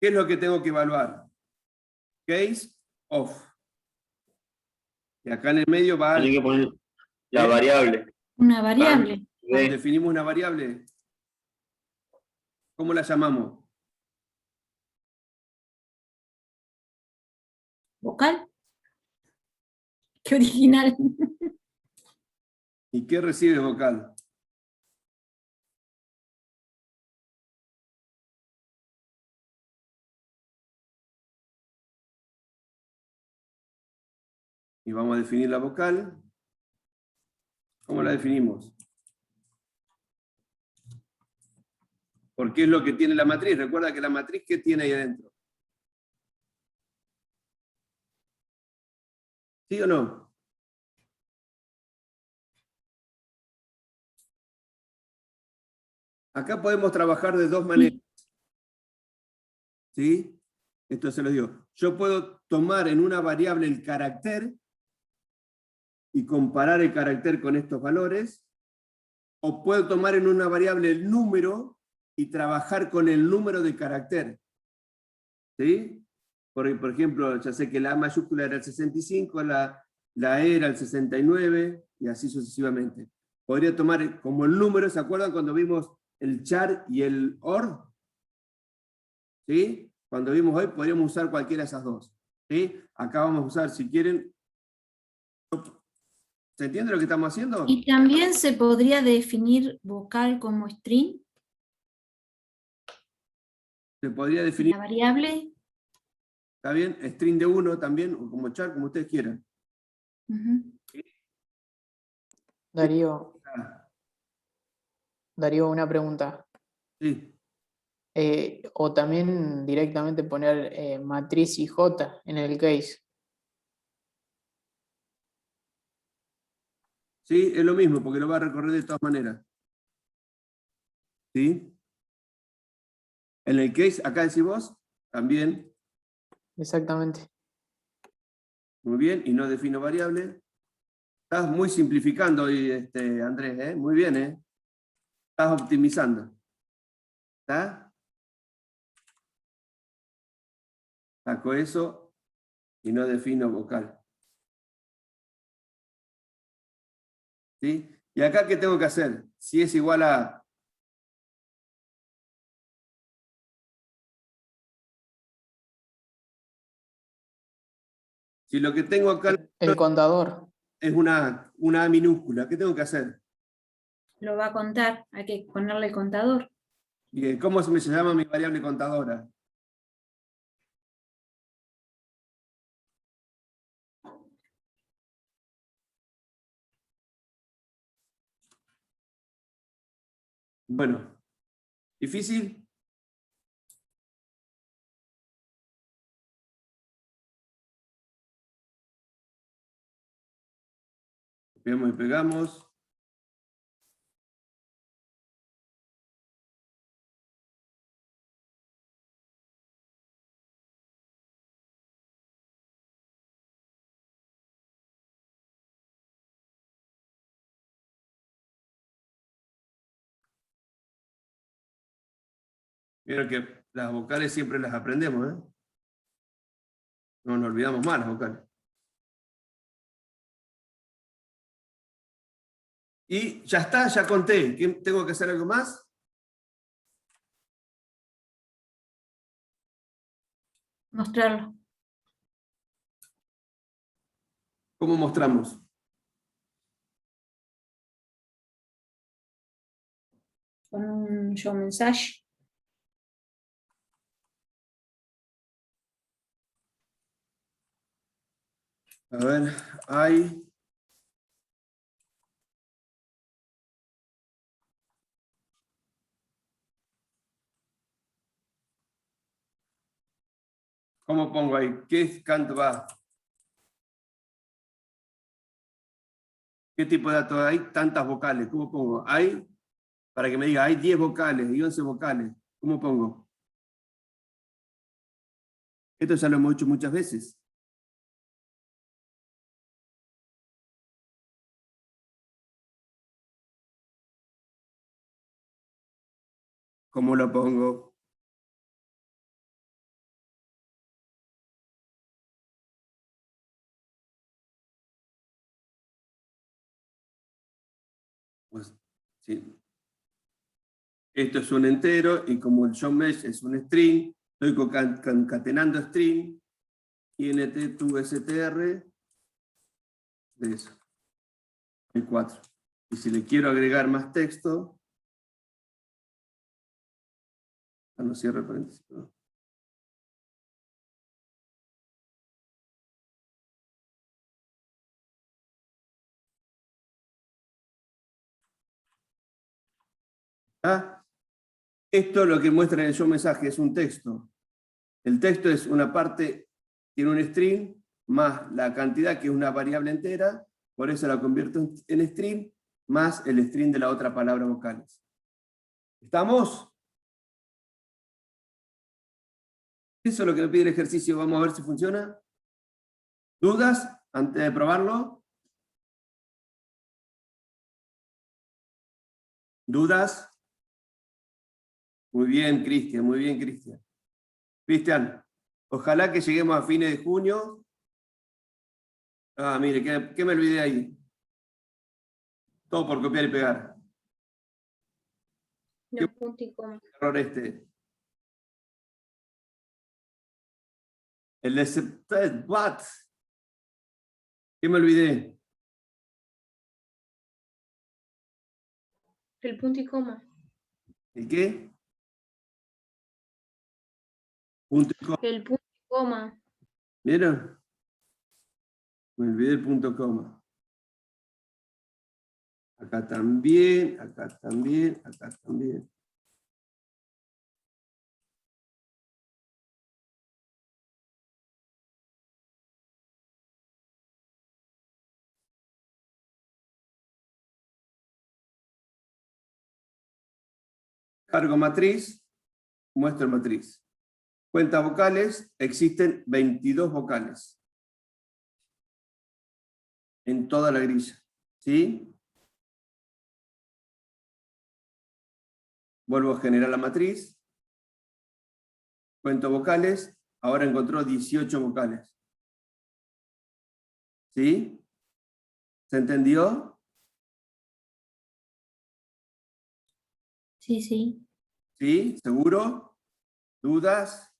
¿Qué es lo que tengo que evaluar? Case off. Y acá en el medio va... Hay que poner la variable. Una variable. Definimos una variable. ¿Cómo la llamamos? ¿Vocal? Qué original. ¿Y qué recibe vocal? Y vamos a definir la vocal. ¿Cómo la definimos? Porque es lo que tiene la matriz. Recuerda que la matriz, ¿qué tiene ahí adentro? ¿Sí o no? Acá podemos trabajar de dos maneras. ¿Sí? Esto se lo digo. Yo puedo tomar en una variable el carácter y comparar el carácter con estos valores, o puedo tomar en una variable el número y trabajar con el número de carácter. ¿Sí? Por ejemplo, ya sé que la A mayúscula era el 65, la E era el 69, y así sucesivamente. Podría tomar como el número, ¿se acuerdan cuando vimos el char y el or? ¿Sí? Cuando vimos hoy, podríamos usar cualquiera de esas dos. ¿Sí? Acá vamos a usar, si quieren... ¿Se entiende lo que estamos haciendo? Y también se podría definir vocal como string, Se podría definir, la variable. ¿está bien? String de 1 también, o como char, como ustedes quieran. Ujú. Darío, Ah, una pregunta. sí. O también directamente poner matriz IJ en el case. Sí, es lo mismo, porque lo va a recorrer de todas maneras. ¿Sí? En el case, acá decís vos, también, Exactamente. muy bien, y no defino variable. Estás muy simplificando hoy, Andrés, ¿eh? Muy bien, ¿eh? Estás optimizando. ¿Está? Saco eso y no defino vocal. ¿Sí? ¿Y acá qué tengo que hacer? Si es igual a... Si lo que tengo acá El contador. es una A minúscula, ¿qué tengo que hacer? Lo va a contar, hay que ponerle el contador. Bien, ¿cómo se me llama mi variable contadora? Bueno, ¿difícil? Copiamos y pegamos. Vieron que las vocales siempre las aprendemos, ¿eh? No nos olvidamos más las vocales. Y ya está, ya conté. ¿Tengo que hacer algo más? Mostrarlo. ¿Cómo mostramos? Con un show mensaje. A ver, hay... ¿Cómo pongo ahí? ¿Qué canto va? ¿Qué tipo de datos hay? Tantas vocales. ¿Cómo pongo? Hay, para que me diga, hay 10 vocales y 11 vocales. ¿Cómo pongo? Esto ya lo hemos hecho muchas veces. ¿Cómo lo pongo? Pues, sí. Esto es un entero, y como el showMesh es un string, estoy concatenando string, int to str, de eso. Hay 4. Y si le quiero agregar más texto, no cierro el paréntesis, perdón. ¿Ah? Esto lo que muestra en el showMensaje es un texto. El texto es una parte, tiene un string, más la cantidad, que es una variable entera, por eso la convierto en string, más el string de la otra palabra vocales. ¿Estamos? Eso es lo que me pide el ejercicio, vamos a ver si funciona. ¿Dudas antes de probarlo? ¿Dudas? Muy bien, Cristian, muy bien, Cristian. Cristian, ojalá que lleguemos a fines de junio. Ah, mire, ¿qué me olvidé ahí? Todo por copiar y pegar. Los puntos y comas. Error este. El de what? ¿Qué me olvidé? El punto y coma. ¿El qué? Punto y coma. El punto y coma. ¿Vieron? Me olvidé el punto coma. Acá también, acá también, acá también. Cargo matriz, muestro matriz. Cuentas vocales, existen 22 vocales en toda la grilla. ¿Sí? Vuelvo a generar la matriz. Cuento vocales, ahora encontró 18 vocales. ¿Sí? ¿Se entendió? Sí, sí. ¿Sí? ¿Seguro? ¿Dudas?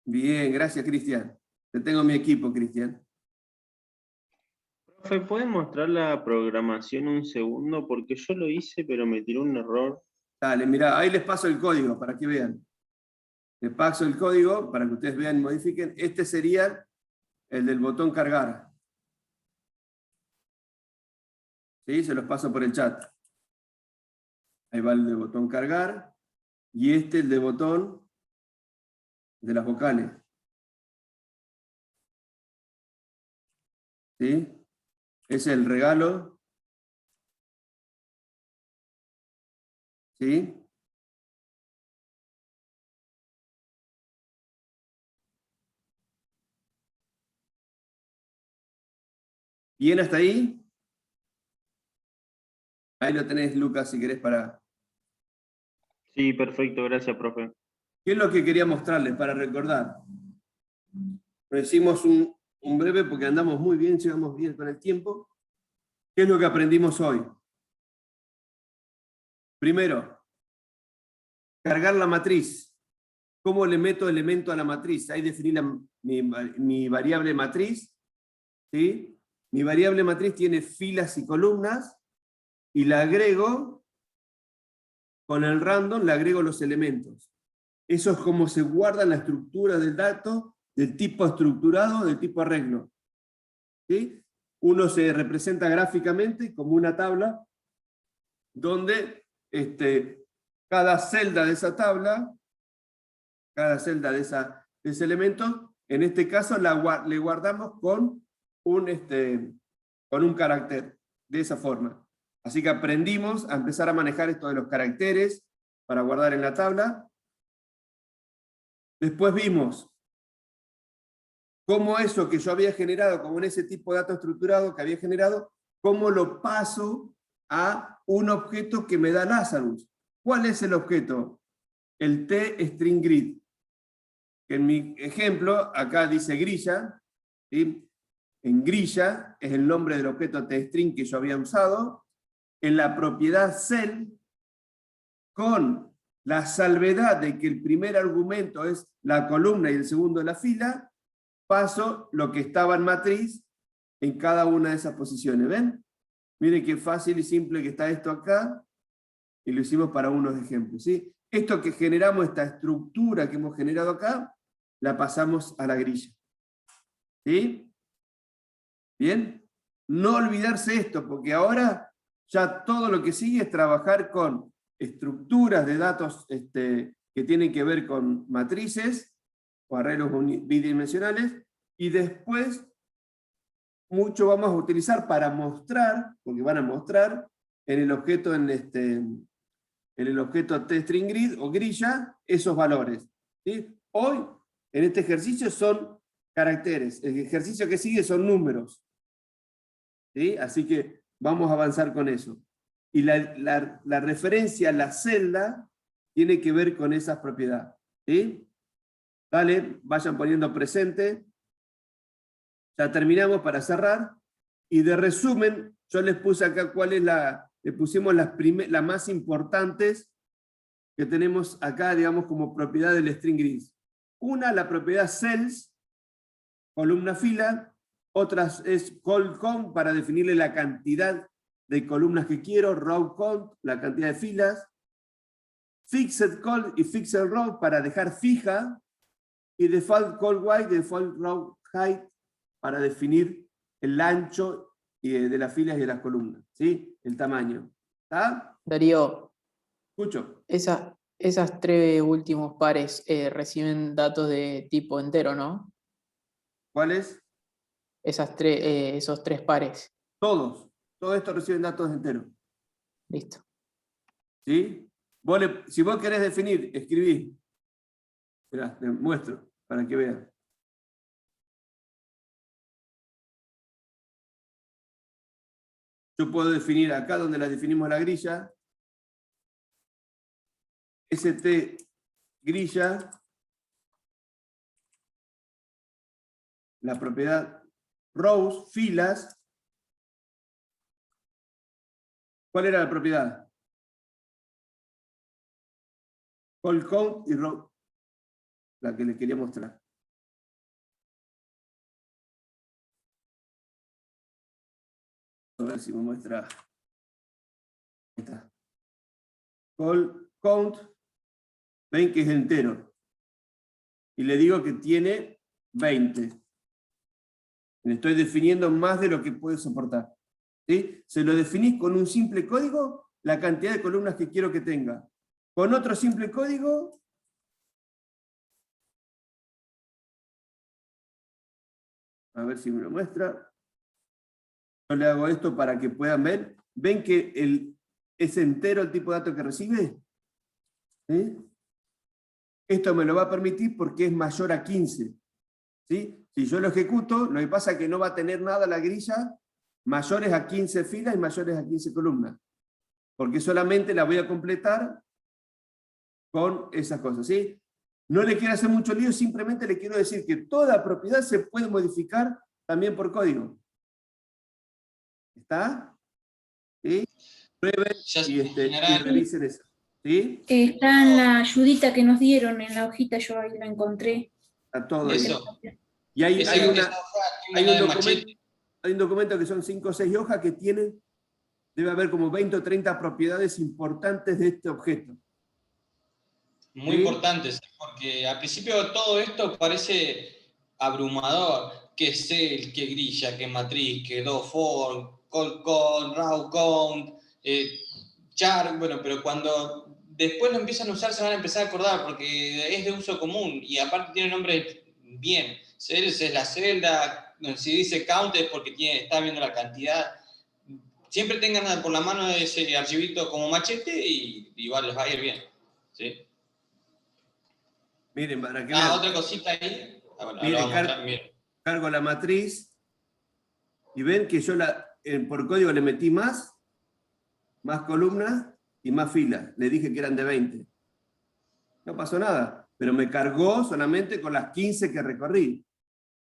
Bien, gracias, Cristian. Te tengo en mi equipo, Cristian. Profe, ¿puede mostrar la programación un segundo? Porque yo lo hice, pero me tiró un error. Dale, mirá, ahí les paso el código para que vean. Les paso el código para que ustedes vean y modifiquen. Este sería el del botón cargar. ¿Sí? Se los paso por el chat. Ahí va el de botón cargar. Y este el de botón de las vocales. ¿Sí? Es el regalo. ¿Sí? ¿Bien hasta ahí? Ahí lo tenés, Lucas, si querés para... Sí, perfecto, gracias, profe. ¿Qué es lo que quería mostrarles para recordar? Lo hicimos un breve porque andamos muy bien, llegamos bien con el tiempo. ¿Qué es lo que aprendimos hoy? Primero, cargar la matriz. ¿Cómo le meto elemento a la matriz? Ahí definí mi variable matriz. ¿Sí? Mi variable matriz tiene filas y columnas y la agrego, con el random le agrego los elementos. Eso es como se guarda la estructura del dato del tipo estructurado, del tipo arreglo. ¿Sí? Uno se representa gráficamente como una tabla donde cada celda de esa tabla, cada celda de ese elemento, en este caso le guardamos con un carácter, de esa forma. Así que aprendimos a empezar a manejar esto de los caracteres para guardar en la tabla. Después vimos cómo eso que yo había generado, como en ese tipo de dato estructurado que había generado, cómo lo paso a un objeto que me da Lazarus. ¿Cuál es el objeto? El tStringGrid. En mi ejemplo, acá dice grilla, ¿sí? en grilla, es el nombre del objeto toString que yo había usado, en la propiedad cell, con la salvedad de que el primer argumento es la columna y el segundo la fila, paso lo que estaba en matriz en cada una de esas posiciones. ¿Ven? Miren qué fácil y simple que está esto acá, y lo hicimos para unos ejemplos. ¿Sí? Esto que generamos, esta estructura que hemos generado acá, la pasamos a la grilla. ¿Sí? ¿Bien? No olvidarse esto, porque ahora ya todo lo que sigue es trabajar con estructuras de datos que tienen que ver con matrices o arreglos bidimensionales, y después mucho vamos a utilizar para mostrar, porque van a mostrar en el objeto, en el objeto toString grid o grilla, esos valores. ¿Sí? Hoy, en este ejercicio son caracteres, el ejercicio que sigue son números. ¿Sí? Así que vamos a avanzar con eso. Y la referencia a la celda tiene que ver con esas propiedades. ¿Sí? Dale, vayan poniendo presente. Ya terminamos para cerrar. Y de resumen, yo les puse acá cuál es le pusimos las más importantes que tenemos acá, digamos, como propiedad del string grid. Una, la propiedad cells, columna fila. Otras es call count para definirle la cantidad de columnas que quiero, row count, la cantidad de filas, fixed call y fixed row para dejar fija, y default call width, default row height para definir el ancho de las filas y de las columnas, ¿sí? El tamaño. ¿Está? Darío, Escucho. esas tres últimos pares reciben datos de tipo entero, ¿no? ¿Cuáles? Esos tres pares. Todos. Todo esto reciben datos enteros. Listo. ¿Sí? Si vos querés definir, escribí. Mirá, te muestro para que vean. Yo puedo definir acá donde la definimos la grilla, st grilla, la propiedad rows, filas. ¿Cuál era la propiedad? Call count y row, la que les quería mostrar. A ver si me muestra. Ahí está. Call count, ven que es entero. Y le digo que tiene 20. Le estoy definiendo más de lo que puede soportar. ¿Sí? Se lo definís con un simple código, la cantidad de columnas que quiero que tenga. Con otro simple código, a ver si me lo muestra. Yo le hago esto para que puedan ver. ¿Ven que es entero el tipo de dato que recibe? ¿Sí? Esto me lo va a permitir porque es mayor a 15. ¿Sí? Si yo lo ejecuto, lo que pasa es que no va a tener nada la grilla mayores a 15 filas y mayores a 15 columnas. Porque solamente la voy a completar con esas cosas. ¿Sí? No le quiero hacer mucho lío, simplemente le quiero decir que toda propiedad se puede modificar también por código. ¿Está? ¿Sí? Prueben y revisen eso. ¿Sí? Está en la ayudita que nos dieron en la hojita, yo ahí lo encontré. Está todo Eso. ahí. Y hay Hay un documento que son 5 o 6 hojas que tiene, debe haber como 20 o 30 propiedades importantes de este objeto. Muy importantes, porque al principio todo esto parece abrumador. ¿Qué cell, qué grilla, qué matriz, qué do-for, call count, row count, char? Bueno, pero cuando después lo empiezan a usar se van a empezar a acordar, porque es de uso común, y aparte tiene nombre bien. Cells es la celda, si dice count es porque está viendo la cantidad. Siempre tengan por la mano ese archivito como machete y igual les va a ir bien. ¿Sí? Miren, para que vean. Otra cosita ahí. Bueno, Miren, cargo la matriz y ven que yo por código le metí más columnas y más filas. Le dije que eran de 20. No pasó nada, pero me cargó solamente con las 15 que recorrí.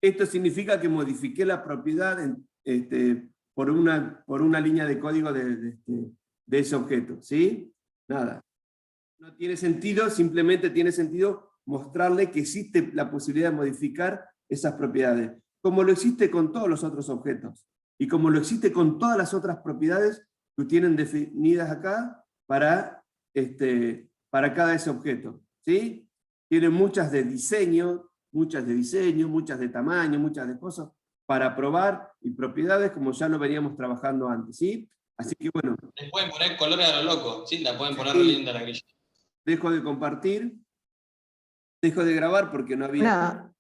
Esto significa que modifiqué la propiedad por una línea de código de ese objeto, ¿sí? Nada. No tiene sentido, simplemente tiene sentido mostrarle que existe la posibilidad de modificar esas propiedades, como lo existe con todos los otros objetos, y como lo existe con todas las otras propiedades que tienen definidas acá para cada ese objeto, ¿sí? Tiene muchas de diseño, muchas de tamaño, muchas de cosas para probar, y propiedades como ya lo veníamos trabajando antes, ¿sí? Así que bueno. Les pueden poner colores a lo loco, ¿sí? La pueden poner Sí. re linda la grilla. Dejo de compartir, dejo de grabar porque no había...